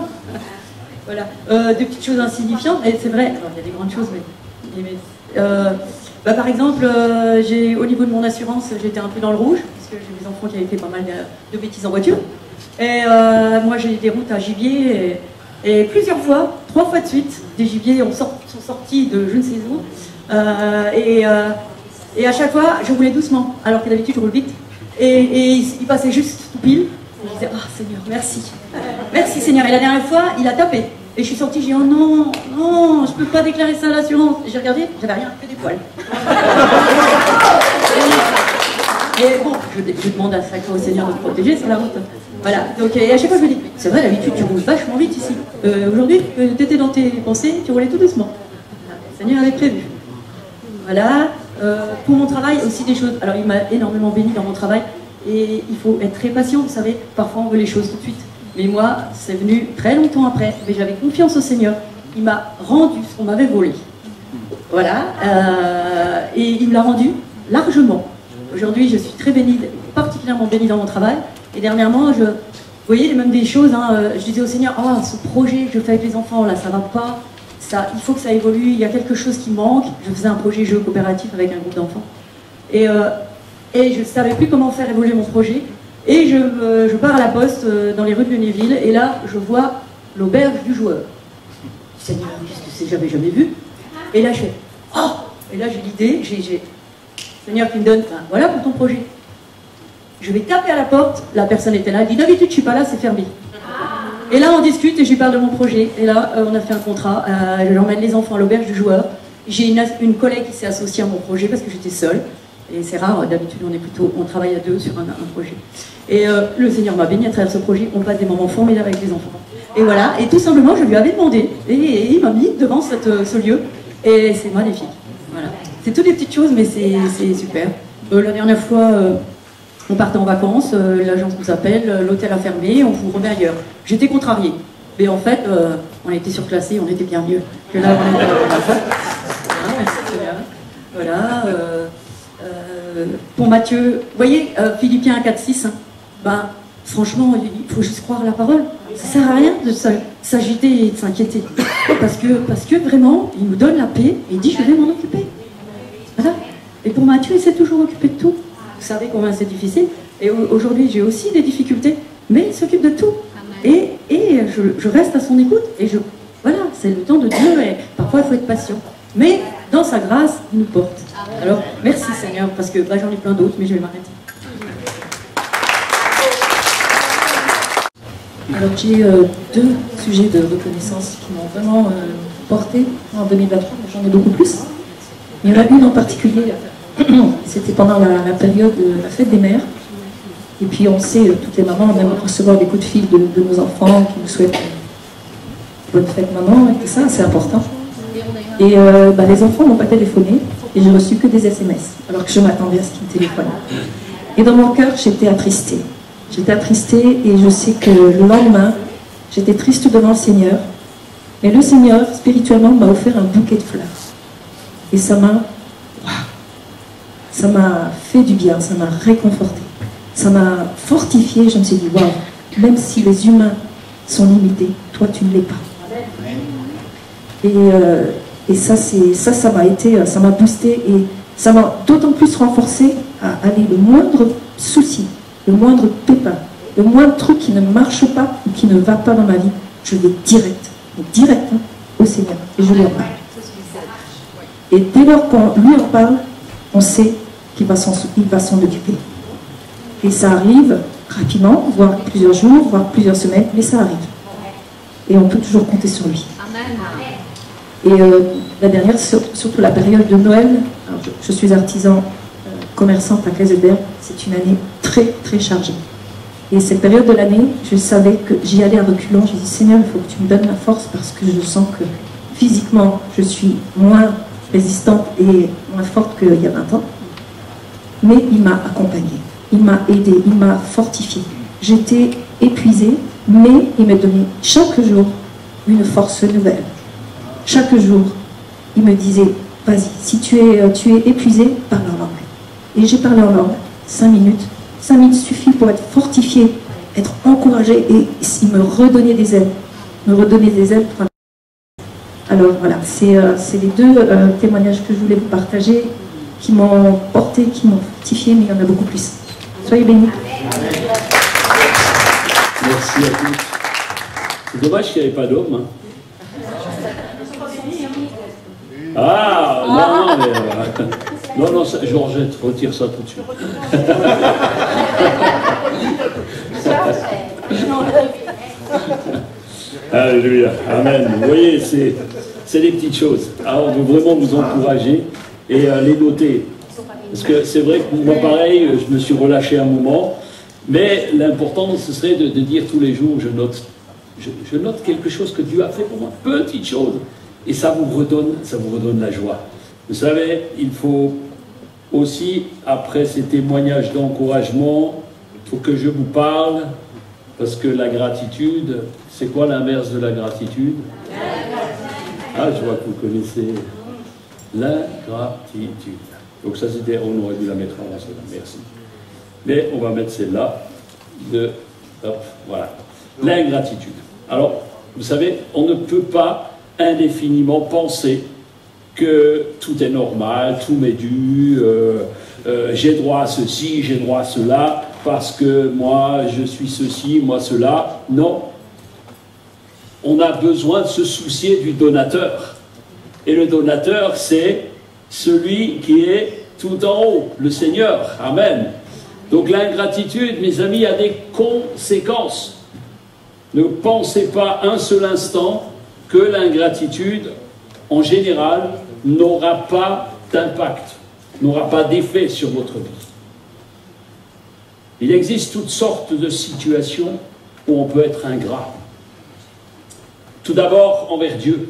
Voilà. Des petites choses insignifiantes, et c'est vrai, alors, il y a des grandes choses, mais par exemple, au niveau de mon assurance, j'étais un peu dans le rouge, parce que j'ai des enfants qui avaient fait pas mal de bêtises en voiture. Et moi, j'ai des routes à gibier, et plusieurs fois, 3 fois de suite, des gibiers sont sortis de je ne sais où. Et à chaque fois, je roulais doucement, alors que d'habitude, je roule vite. Et il passait juste tout pile. Et je disais, ah Seigneur, merci. Merci Seigneur. Et la dernière fois, il a tapé. Et je suis sortie, j'ai dit, oh non, non, je peux pas déclarer ça à l'assurance. J'ai regardé, j'avais rien, que des poils. Et bon, je demande à chaque fois au Seigneur de me protéger sur la route. Voilà, donc et à chaque fois je me dis, c'est vrai, d'habitude tu roules vachement vite ici. Aujourd'hui, tu étais dans tes pensées, tu roulais tout doucement. Le Seigneur avait prévu. Voilà, pour mon travail aussi des choses. Alors il m'a énormément béni dans mon travail. Et il faut être très patient, vous savez, parfois on veut les choses tout de suite. Mais moi, c'est venu très longtemps après, mais j'avais confiance au Seigneur. Il m'a rendu ce qu'on m'avait volé. Voilà, et il me l'a rendu largement. Aujourd'hui, je suis très bénie, particulièrement bénie dans mon travail. Et dernièrement, vous voyez, même des choses, je disais au Seigneur, oh, ce projet que je fais avec les enfants, là, ça va pas. Il faut que ça évolue, il y a quelque chose qui manque. Je faisais un projet jeu coopératif avec un groupe d'enfants. Et je ne savais plus comment faire évoluer mon projet. Et je pars à la poste dans les rues de Lunéville, et là, je vois l'auberge du joueur. Seigneur, qu'est-ce que c'est? J'avais jamais vu. Et là, je fais, oh! Et là, j'ai l'idée, Seigneur qui me donne, enfin, voilà pour ton projet. Je vais taper à la porte, la personne était là, elle dit, d'habitude, je suis pas là, c'est fermé. Et là, on discute et je lui parle de mon projet. Et là, on a fait un contrat, j'emmène les enfants à l'auberge du joueur. J'ai une collègue qui s'est associée à mon projet parce que j'étais seule. Et c'est rare, d'habitude on travaille à 2 sur un projet. Et le Seigneur m'a béni à travers ce projet, on passe des moments formidables avec les enfants. Et voilà, et tout simplement je lui avais demandé, et il m'a mis devant ce lieu, et c'est magnifique. Voilà. C'est toutes des petites choses, mais c'est super. La dernière fois, on partait en vacances, l'agence nous appelle, l'hôtel a fermé, on vous remet ailleurs. J'étais contrariée, mais en fait, on était surclassés, on était bien mieux que là, on était à la première fois. Voilà, pour Matthieu, vous voyez, Philippiens 4-6, ben, franchement, il faut juste croire la parole. Ça sert à rien de s'agiter et de s'inquiéter. Parce que vraiment, il nous donne la paix et il dit, je vais m'en occuper. Voilà. Et pour Matthieu, il s'est toujours occupé de tout. Vous savez combien c'est difficile. Et aujourd'hui, j'ai aussi des difficultés, mais il s'occupe de tout. Et je reste à son écoute. Et voilà, c'est le temps de Dieu et parfois, il faut être patient. Mais dans sa grâce, il nous porte. Alors, merci Seigneur, parce que j'en ai plein d'autres, mais je vais m'arrêter. Alors, j'ai 2 sujets de reconnaissance qui m'ont vraiment porté en 2023, mais j'en ai beaucoup plus. Il y en a une en particulier, c'était pendant la période de la fête des mères. Et puis, on sait, toutes les mamans, on aime recevoir des coups de fil de nos enfants qui nous souhaitent bonne fête maman, et tout ça, c'est important. Et les enfants n'ont pas téléphoné et j'ai reçu que des SMS, alors que je m'attendais à ce qu'ils téléphonent. Et dans mon cœur, j'étais attristée. j'étais attristée et je sais que le lendemain, j'étais triste devant le Seigneur. Mais le Seigneur, spirituellement, m'a offert un bouquet de fleurs. Et ça m'a fait du bien, ça m'a réconforté. Ça m'a fortifié. Je me suis dit, waouh, même si les humains sont limités, toi tu ne l'es pas. Et ça m'a boosté et ça m'a d'autant plus renforcé à aller le moindre souci, le moindre pépin, le moindre truc qui ne marche pas ou qui ne va pas dans ma vie, je vais direct au Seigneur et je lui en parle. Et dès lors qu'on lui en parle, on sait qu'il va s'en occuper. Et ça arrive rapidement, voire plusieurs jours, voire plusieurs semaines, mais ça arrive. Et on peut toujours compter sur lui. Et la dernière, surtout la période de Noël, alors je suis artisan commerçante à Kaiselberg, c'est une année très très chargée. Et cette période de l'année, je savais que j'y allais à reculons. J'ai dit, Seigneur, il faut que tu me donnes la force parce que je sens que physiquement, je suis moins résistante et moins forte qu'il y a 20 ans. Mais il m'a accompagnée, il m'a aidée, il m'a fortifiée. J'étais épuisée, mais il me donnait chaque jour une force nouvelle. Chaque jour, il me disait, vas-y, si tu es épuisé, parle en langue. Et j'ai parlé en langue, 5 minutes. 5 minutes suffit pour être fortifié, être encouragé, et il me redonnait des ailes. Alors voilà, c'est les deux témoignages que je voulais vous partager, qui m'ont porté, qui m'ont fortifié, mais il y en a beaucoup plus. Soyez bénis. Merci à tous. C'est dommage qu'il n'y avait pas d'hommes. Hein. Ah, non, mais... non, ça, Georgette, retire ça tout de suite. Alléluia, amen. Vous voyez, c'est des petites choses. Alors, on veut vraiment vous encourager et les noter. Parce que c'est vrai que moi, pareil, je me suis relâché un moment, mais l'important, ce serait de dire tous les jours, je note quelque chose que Dieu a fait pour moi, petite chose. Et ça vous redonne la joie. Vous savez, il faut aussi, après ces témoignages d'encouragement, il faut que je vous parle, parce que la gratitude, c'est quoi l'inverse de la gratitude? Ah, je vois que vous connaissez l'ingratitude. Donc ça, c'était, on aurait dû la mettre avant celle-là, merci. Mais on va mettre celle-là, voilà. L'ingratitude. Alors, vous savez, on ne peut pas indéfiniment penser que tout est normal, tout m'est dû, j'ai droit à ceci, j'ai droit à cela, parce que moi je suis ceci, moi cela. Non. On a besoin de se soucier du donateur. Et le donateur, c'est celui qui est tout en haut, le Seigneur. Amen. Donc l'ingratitude, mes amis, a des conséquences. Ne pensez pas un seul instant que l'ingratitude, en général, n'aura pas d'impact, n'aura pas d'effet sur votre vie. Il existe toutes sortes de situations où on peut être ingrat. Tout d'abord envers Dieu,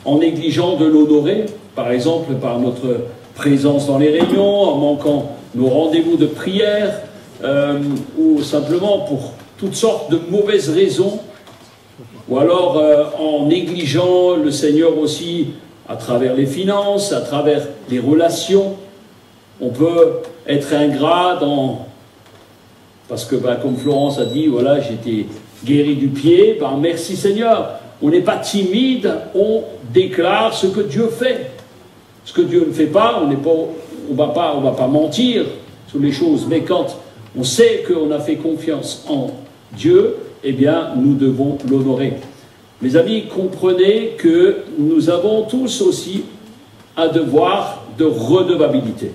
en négligeant de l'honorer, par exemple par notre présence dans les réunions, en manquant nos rendez-vous de prière, ou simplement pour toutes sortes de mauvaises raisons, ou alors en négligeant le Seigneur aussi à travers les finances, à travers les relations. On peut être ingrat parce que comme Florence a dit, voilà, j'étais guéri du pied, merci Seigneur. On n'est pas timide, on déclare ce que Dieu fait. Ce que Dieu ne fait pas, on va pas mentir sur les choses, mais quand on sait qu'on a fait confiance en Dieu, eh bien, nous devons l'honorer. Mes amis, comprenez que nous avons tous aussi un devoir de redevabilité.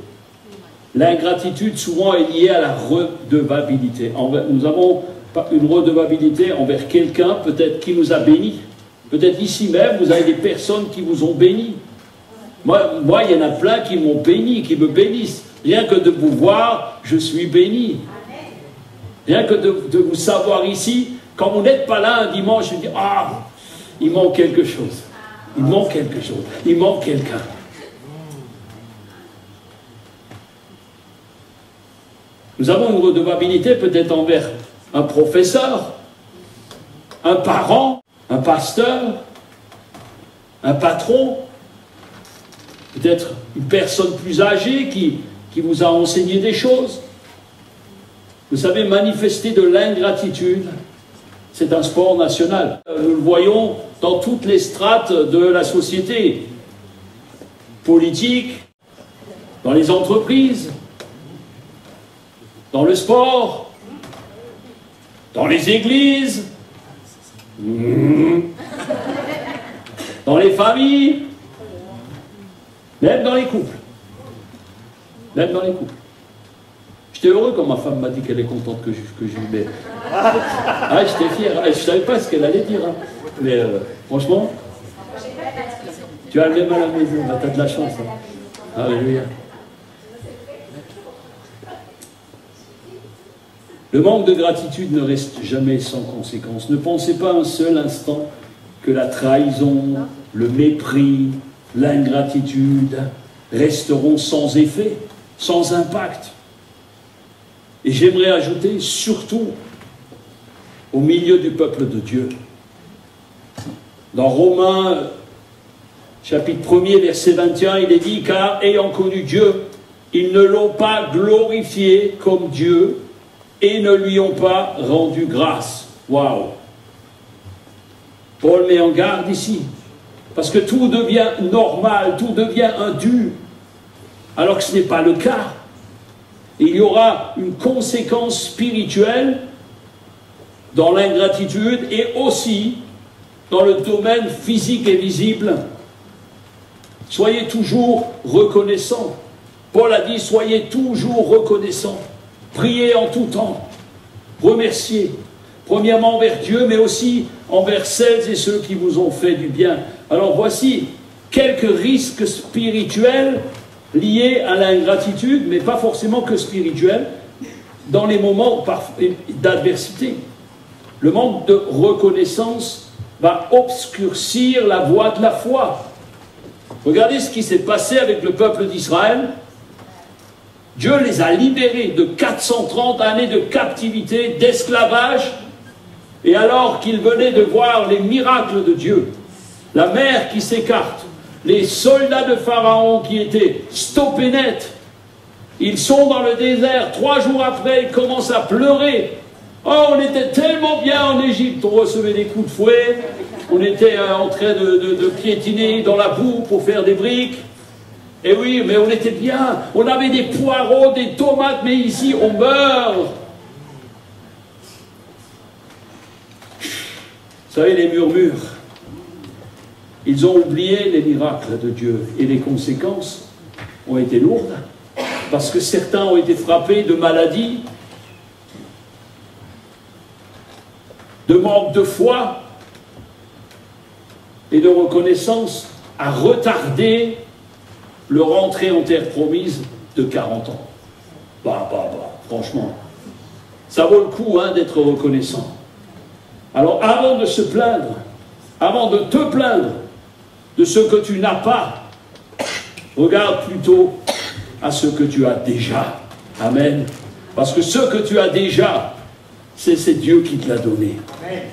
L'ingratitude, souvent, est liée à la redevabilité. Nous avons une redevabilité envers quelqu'un, peut-être qui nous a bénis. Peut-être ici même, vous avez des personnes qui vous ont bénis. Moi, il y en a plein qui m'ont béni, qui me bénissent. Rien que de vous voir, je suis béni. Rien que de vous savoir ici, quand vous n'êtes pas là un dimanche, je dis, ah, il manque quelque chose. Il manque quelque chose. Il manque quelqu'un. Nous avons une redevabilité peut-être envers un professeur, un parent, un pasteur, un patron, peut-être une personne plus âgée qui vous a enseigné des choses. Vous savez, manifester de l'ingratitude, c'est un sport national. Nous le voyons dans toutes les strates de la société, politique, dans les entreprises, dans le sport, dans les églises, dans les familles, même dans les couples. Même dans les couples. J'étais heureux quand ma femme m'a dit qu'elle est contente que je lui mets. Ah, j'étais fier. Je ne savais pas ce qu'elle allait dire. Hein. Mais franchement, tu as le même à la maison. Tu as de la chance. Hein. Alléluia. Le manque de gratitude ne reste jamais sans conséquence. Ne pensez pas un seul instant que la trahison, le mépris, l'ingratitude resteront sans effet, sans impact. Et j'aimerais ajouter, surtout, au milieu du peuple de Dieu. Dans Romains, chapitre 1er, verset 21, il est dit « Car, ayant connu Dieu, ils ne l'ont pas glorifié comme Dieu, et ne lui ont pas rendu grâce. » Waouh! Paul met en garde ici, parce que tout devient normal, tout devient un dû, alors que ce n'est pas le cas. Il y aura une conséquence spirituelle dans l'ingratitude et aussi dans le domaine physique et visible. Soyez toujours reconnaissants. Paul a dit, soyez toujours reconnaissants. Priez en tout temps. Remerciez. Premièrement envers Dieu, mais aussi envers celles et ceux qui vous ont fait du bien. Alors voici quelques risques spirituels liés à l'ingratitude, mais pas forcément que spirituels, dans les moments d'adversité. Le manque de reconnaissance va obscurcir la voie de la foi. Regardez ce qui s'est passé avec le peuple d'Israël. Dieu les a libérés de 430 années de captivité, d'esclavage, et alors qu'ils venaient de voir les miracles de Dieu, la mer qui s'écarte, les soldats de Pharaon qui étaient stoppés net, ils sont dans le désert, 3 jours après, ils commencent à pleurer. Oh, on était tellement bien en Égypte, on recevait des coups de fouet, on était en train de piétiner dans la boue pour faire des briques. Et oui, mais on était bien, on avait des poireaux, des tomates, mais ici on meurt. Vous savez, les murmures, ils ont oublié les miracles de Dieu et les conséquences ont été lourdes parce que certains ont été frappés de maladies, de manque de foi et de reconnaissance à retarder leur entrée en terre promise de 40 ans. Franchement, ça vaut le coup d'être reconnaissant. Alors avant de se plaindre, avant de te plaindre de ce que tu n'as pas, regarde plutôt à ce que tu as déjà. Amen. Parce que ce que tu as déjà, c'est Dieu qui te l'a donné. Amen.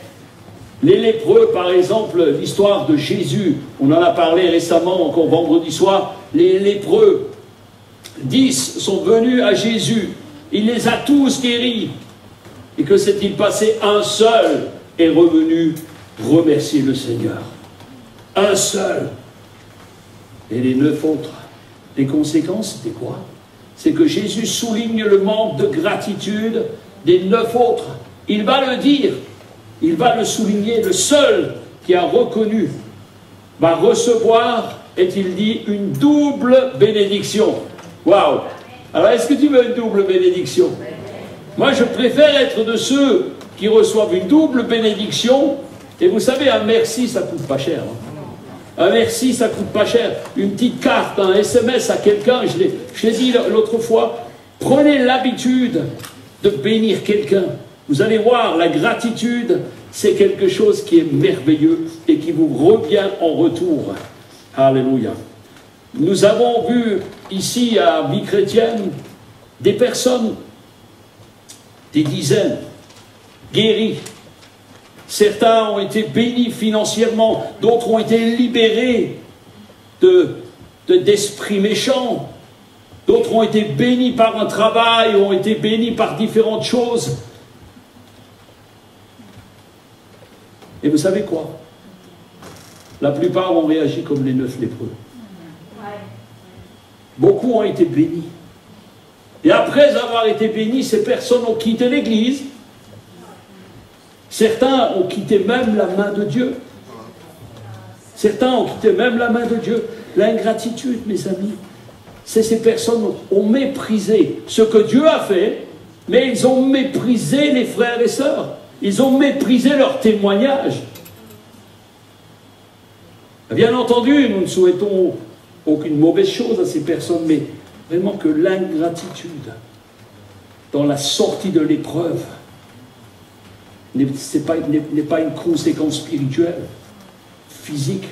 Les lépreux, par exemple, l'histoire de Jésus, on en a parlé récemment, encore vendredi soir, les lépreux, 10 sont venus à Jésus, il les a tous guéris. Et que s'est-il passé? Un seul est revenu remercier le Seigneur. Un seul. Et les 9 autres. Les conséquences, c'était quoi? C'est que Jésus souligne le manque de gratitude des 9 autres. Il va le dire. Il va le souligner. Le seul qui a reconnu va recevoir, est-il dit, une double bénédiction. Waouh! Alors, est-ce que tu veux une double bénédiction? Moi, je préfère être de ceux qui reçoivent une double bénédiction. Et vous savez, un merci, ça coûte pas cher. Un merci, ça coûte pas cher. Une petite carte, un SMS à quelqu'un, je l'ai dit l'autre fois, prenez l'habitude de bénir quelqu'un. Vous allez voir, la gratitude, c'est quelque chose qui est merveilleux et qui vous revient en retour. Alléluia. Nous avons vu ici à Vie Chrétienne des personnes des dizaines, guéris. Certains ont été bénis financièrement, d'autres ont été libérés d'esprits méchants, d'autres ont été bénis par un travail, ont été bénis par différentes choses. Et vous savez quoi? La plupart ont réagi comme les 9 lépreux. Beaucoup ont été bénis. Et après avoir été bénis, ces personnes ont quitté l'Église. Certains ont quitté même la main de Dieu. Certains ont quitté même la main de Dieu. L'ingratitude, mes amis, c'est ces personnes ont méprisé ce que Dieu a fait, mais ils ont méprisé les frères et sœurs. Ils ont méprisé leur témoignage. Bien entendu, nous ne souhaitons aucune mauvaise chose à ces personnes, mais vraiment que l'ingratitude dans la sortie de l'épreuve n'est pas une conséquence spirituelle, physique.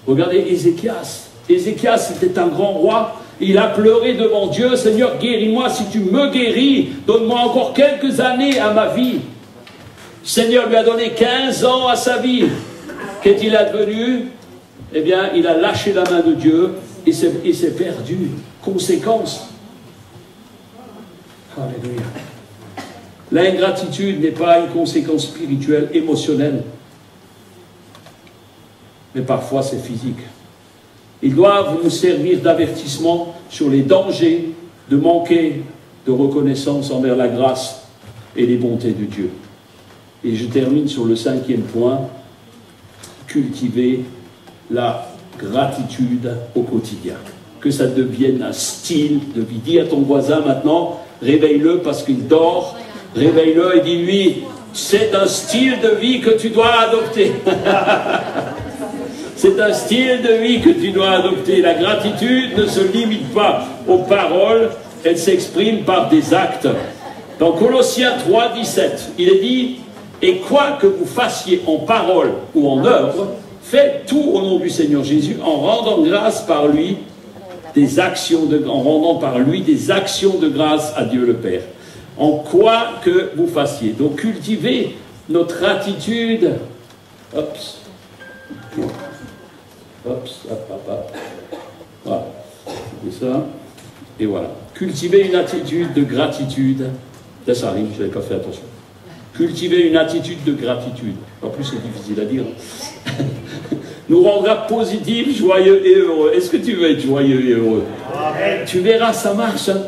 Regardez Ézéchias. Ézéchias était un grand roi. Il a pleuré devant Dieu, Seigneur, guéris-moi, si tu me guéris, donne-moi encore quelques années à ma vie. Le Seigneur lui a donné 15 ans à sa vie. Qu'est-il advenu? Eh bien, il a lâché la main de Dieu et s'est perdu. Conséquence. Alléluia. L'ingratitude n'est pas une conséquence spirituelle, émotionnelle, mais parfois c'est physique. Ils doivent nous servir d'avertissement sur les dangers de manquer de reconnaissance envers la grâce et les bontés de Dieu. Et je termine sur le 5e point, cultiver la gratitude au quotidien. Que ça devienne un style de vie. Dis à ton voisin maintenant, réveille-le parce qu'il dort, réveille-le et dis-lui, c'est un style de vie que tu dois adopter. C'est un style de vie que tu dois adopter. La gratitude ne se limite pas aux paroles, elle s'exprime par des actes. Dans Colossiens 3, 17, il est dit, et quoi que vous fassiez en parole ou en œuvre, faites tout au nom du Seigneur Jésus en rendant grâce par lui en rendant par lui des actions de grâce à Dieu le Père. En quoi que vous fassiez. Donc cultivez notre attitude. Oups. Oups, hop. Voilà. C'est ça. Et voilà. Cultivez une attitude de gratitude. Là, ça arrive, je n'avais pas fait attention. Cultiver une attitude de gratitude. En plus, c'est difficile à dire. Nous rendra positifs, joyeux et heureux. Est-ce que tu veux être joyeux et heureux? Amen. Tu verras, ça marche. Hein?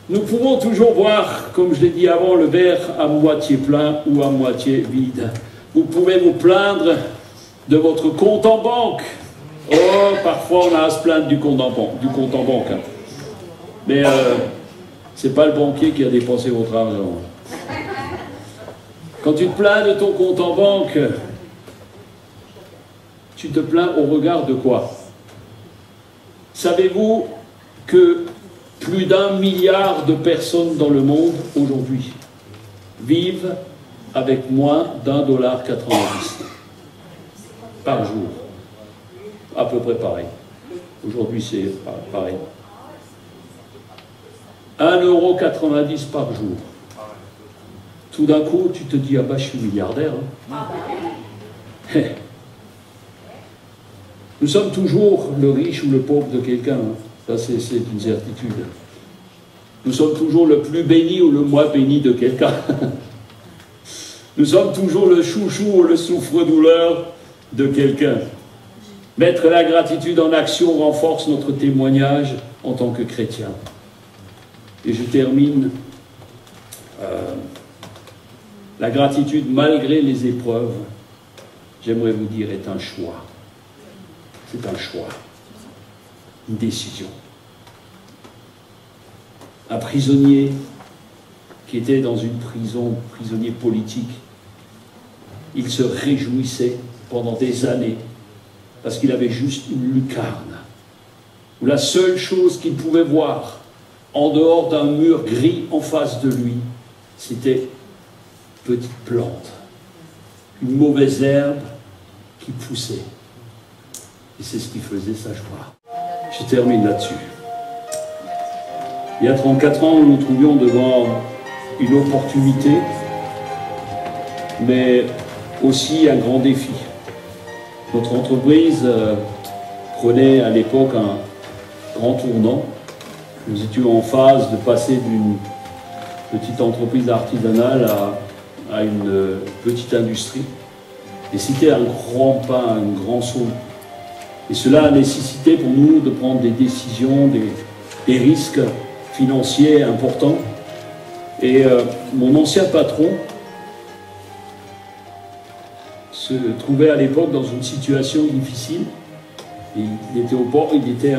Nous pouvons toujours voir, comme je l'ai dit avant, le verre à moitié plein ou à moitié vide. Vous pouvez vous plaindre de votre compte en banque. Oh, parfois on a à se plaindre du compte en banque. Hein. Mais c'est pas le banquier qui a dépensé votre argent. Quand tu te plains de ton compte en banque, tu te plains au regard de quoi? Savez-vous que plus d'1 milliard de personnes dans le monde aujourd'hui vivent avec moins d'1,90$ par jour? À peu près pareil. Aujourd'hui, c'est pareil. 1,90€ par jour. Tout d'un coup, tu te dis, ah bah, je suis milliardaire. Hein. Nous sommes toujours le riche ou le pauvre de quelqu'un. Hein. Ça, c'est une certitude. Nous sommes toujours le plus béni ou le moins béni de quelqu'un. Nous sommes toujours le chouchou ou le souffre-douleur de quelqu'un. Mettre la gratitude en action renforce notre témoignage en tant que chrétien. Et je termine. La gratitude, malgré les épreuves, j'aimerais vous dire, est un choix. C'est un choix, une décision. Un prisonnier qui était dans une prison, prisonnier politique, il se réjouissait pendant des années parce qu'il avait juste une lucarne où la seule chose qu'il pouvait voir en dehors d'un mur gris en face de lui, c'était une petite plante, une mauvaise herbe qui poussait. Et c'est ce qui faisait sa joie. Je termine là-dessus. Il y a 34 ans, nous nous trouvions devant une opportunité, mais aussi un grand défi. Notre entreprise prenait à l'époque un grand tournant. Nous étions en phase de passer d'une petite entreprise artisanale à une petite industrie. Et c'était un grand pas, un grand saut. Et cela a nécessité pour nous de prendre des décisions, des risques financiers importants. Et mon ancien patron se trouvait à l'époque dans une situation difficile. Il était au bord, il était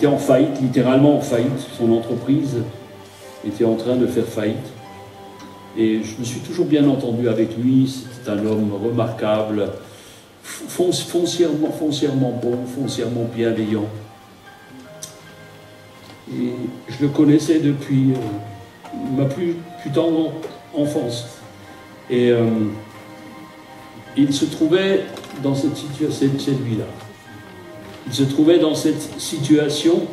en faillite, littéralement en faillite. Son entreprise était en train de faire faillite. Et je me suis toujours bien entendu avec lui. C'était un homme remarquable, foncièrement bon, foncièrement bienveillant. Et je le connaissais depuis ma plus tendre enfance. Et il se trouvait dans cette situation, cette vie-là. Il se trouvait dans cette situation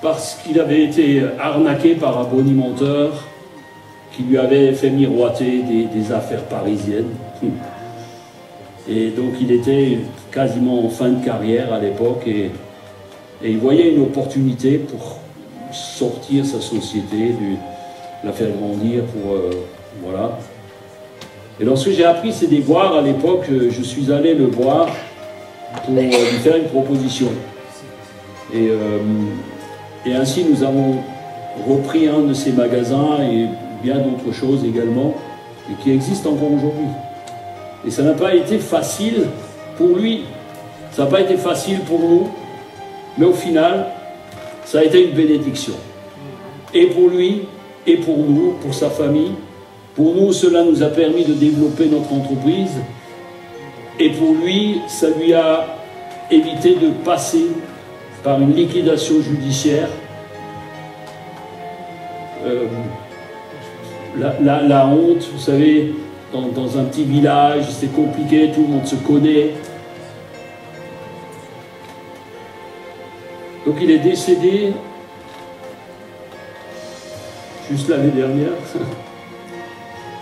parce qu'il avait été arnaqué par un bonimenteur qui lui avait fait miroiter des affaires parisiennes. Et donc il était quasiment en fin de carrière à l'époque et il voyait une opportunité pour sortir sa société, la faire grandir pour... voilà. Et lorsque j'ai appris ses déboires à l'époque, je suis allé le voir pour lui faire une proposition. Et ainsi nous avons repris un de ses magasins et bien d'autres choses également, et qui existent encore aujourd'hui. Et ça n'a pas été facile pour lui, ça n'a pas été facile pour nous, mais au final, ça a été une bénédiction. Et pour lui, et pour nous, pour sa famille. Pour nous, cela nous a permis de développer notre entreprise. Et pour lui, ça lui a évité de passer par une liquidation judiciaire. La honte, vous savez, dans un petit village, c'est compliqué, tout le monde se connaît. Donc il est décédé juste l'année dernière.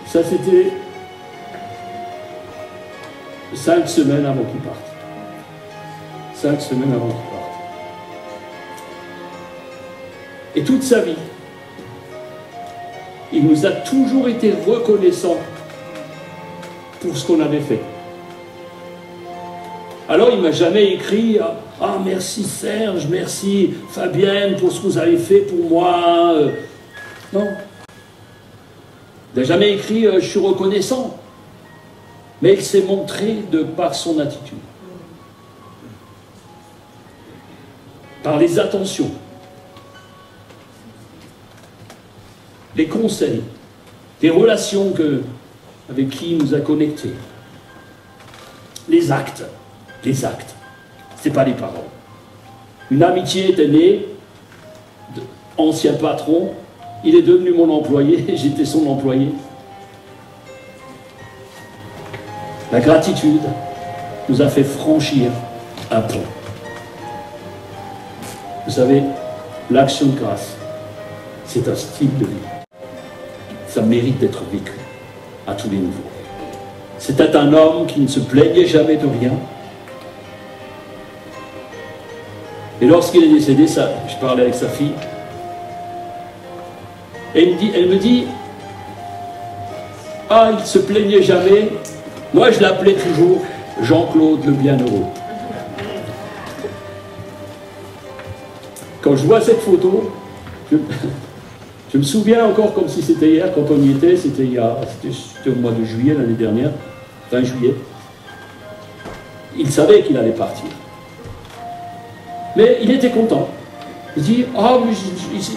Ça, c'était 5 semaines avant qu'il parte. 5 semaines avant qu'il parte. Et toute sa vie, il nous a toujours été reconnaissant pour ce qu'on avait fait. Alors, il ne m'a jamais écrit « Ah, merci Serge, merci Fabienne pour ce que vous avez fait pour moi. » Non. Il n'a jamais écrit « Je suis reconnaissant ». Mais il s'est montré de par son attitude. Par les attentions. Les conseils. Les relations avec qui il nous a connectés. Les actes. Les actes. Ce n'est pas les paroles. Une amitié était née, ancien patron, il est devenu mon employé, j'étais son employé. La gratitude nous a fait franchir un pont. Vous savez, l'action de grâce, c'est un style de vie. Ça mérite d'être vécu à tous les niveaux. C'était un homme qui ne se plaignait jamais de rien. Et lorsqu'il est décédé, je parlais avec sa fille, et elle me dit, ah, il ne se plaignait jamais. Moi, je l'appelais toujours Jean-Claude le Bienheureux. Quand je vois cette photo, je me souviens encore comme si c'était hier, quand on y était, c'était au mois de juillet l'année dernière, fin juillet. Il savait qu'il allait partir. Mais il était content. Il dit, ah, mais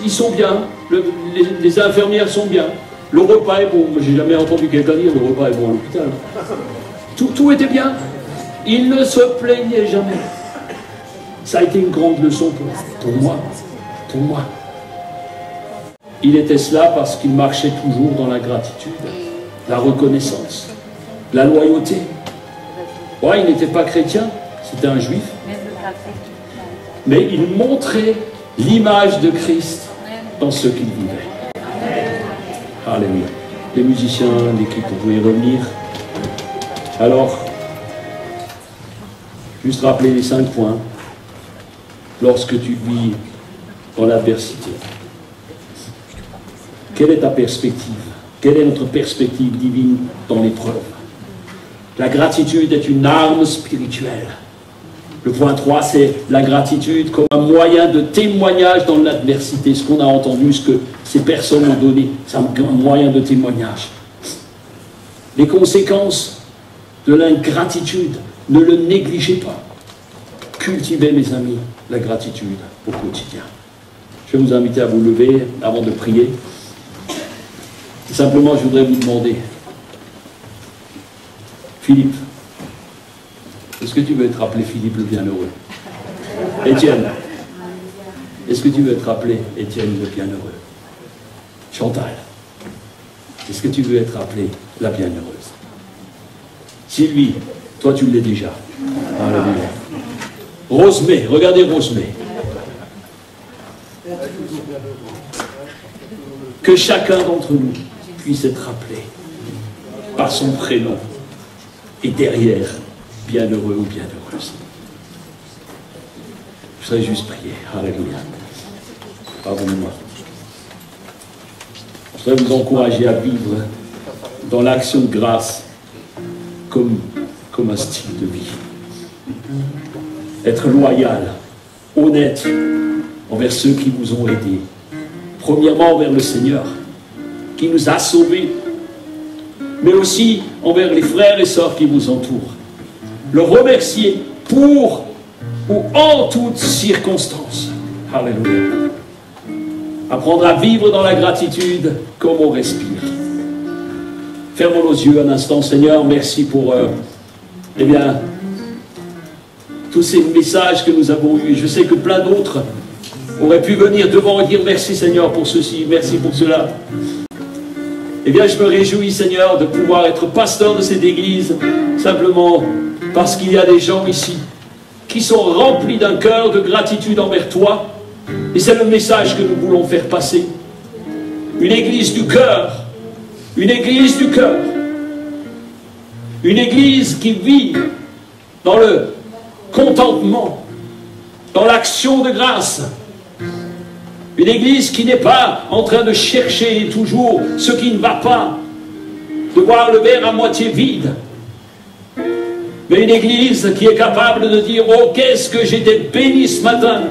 ils sont bien, les infirmières sont bien, le repas est bon. J'ai jamais entendu quelqu'un dire le repas est bon à l'hôpital. Tout était bien. Il ne se plaignait jamais. Ça a été une grande leçon pour moi. Pour moi. Il était cela parce qu'il marchait toujours dans la gratitude, la reconnaissance, la loyauté. Ouais, il n'était pas chrétien, c'était un juif. Mais il montrait l'image de Christ dans ce qu'il vivait. Alléluia. Les musiciens, l'équipe, vous pouvez revenir. Alors, juste rappeler les 5 points. Lorsque tu vis dans l'adversité, quelle est ta perspective? Quelle est notre perspective divine dans l'épreuve? La gratitude est une arme spirituelle. Le point 3, c'est la gratitude comme un moyen de témoignage dans l'adversité. Ce qu'on a entendu, ce que ces personnes ont donné, c'est un moyen de témoignage. Les conséquences de l'ingratitude, ne le négligez pas. Cultivez, mes amis, la gratitude au quotidien. Je vais vous inviter à vous lever avant de prier. Et simplement, je voudrais vous demander, Philippe, est-ce que tu veux être appelé Philippe le Bienheureux? Étienne, est-ce que tu veux être appelé Étienne le Bienheureux? Chantal, est-ce que tu veux être appelée la Bienheureuse? Sylvie, toi tu l'es déjà. Alléluia. Rosemée, regardez Rosemée. Que chacun d'entre nous puisse être appelé par son prénom et derrière bienheureux ou bienheureuse. Je voudrais juste prier. Alléluia. Pardonnez-moi. Je voudrais vous encourager à vivre dans l'action de grâce comme un style de vie. Être loyal, honnête envers ceux qui vous ont aidés. Premièrement envers le Seigneur, qui nous a sauvés, mais aussi envers les frères et sœurs qui vous entourent. Le remercier pour ou en toutes circonstances. Alléluia. Apprendre à vivre dans la gratitude comme on respire. Fermons nos yeux un instant, Seigneur. Merci pour tous ces messages que nous avons eus. Je sais que plein d'autres auraient pu venir devant et dire merci Seigneur pour ceci, merci pour cela. Eh bien, je me réjouis, Seigneur, de pouvoir être pasteur de cette église, simplement parce qu'il y a des gens ici qui sont remplis d'un cœur de gratitude envers toi. Et c'est le message que nous voulons faire passer. Une église du cœur. Une église du cœur. Une église qui vit dans le contentement, dans l'action de grâce. Une église qui n'est pas en train de chercher toujours ce qui ne va pas, de voir le verre à moitié vide, mais une église qui est capable de dire « Oh, qu'est-ce que j'étais béni ce matin !»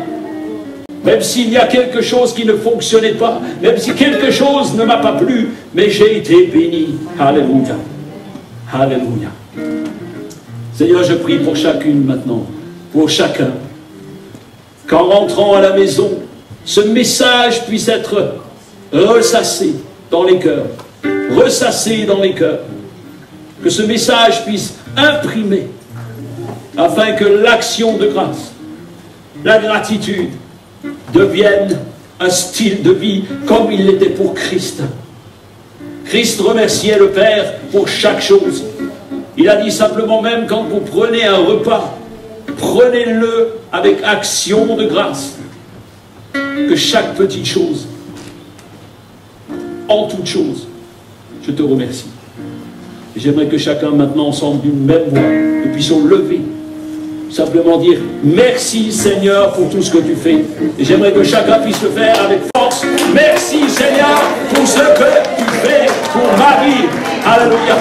Même s'il y a quelque chose qui ne fonctionnait pas, même si quelque chose ne m'a pas plu, mais j'ai été béni. Alléluia. Alléluia. Seigneur, je prie pour chacune maintenant, pour chacun, qu'en rentrant à la maison, ce message puisse être ressassé dans les cœurs, ressassé dans les cœurs, que ce message puisse imprimer, afin que l'action de grâce, la gratitude, devienne un style de vie comme il l'était pour Christ. Christ remerciait le Père pour chaque chose. Il a dit simplement, même quand vous prenez un repas, prenez-le avec action de grâce. Que chaque petite chose, en toute chose, je te remercie. Et j'aimerais que chacun maintenant, ensemble d'une même voix, nous puissions lever, simplement dire merci Seigneur pour tout ce que tu fais. Et j'aimerais que chacun puisse le faire avec force. Merci Seigneur pour ce que tu fais pour ma vie. Alléluia.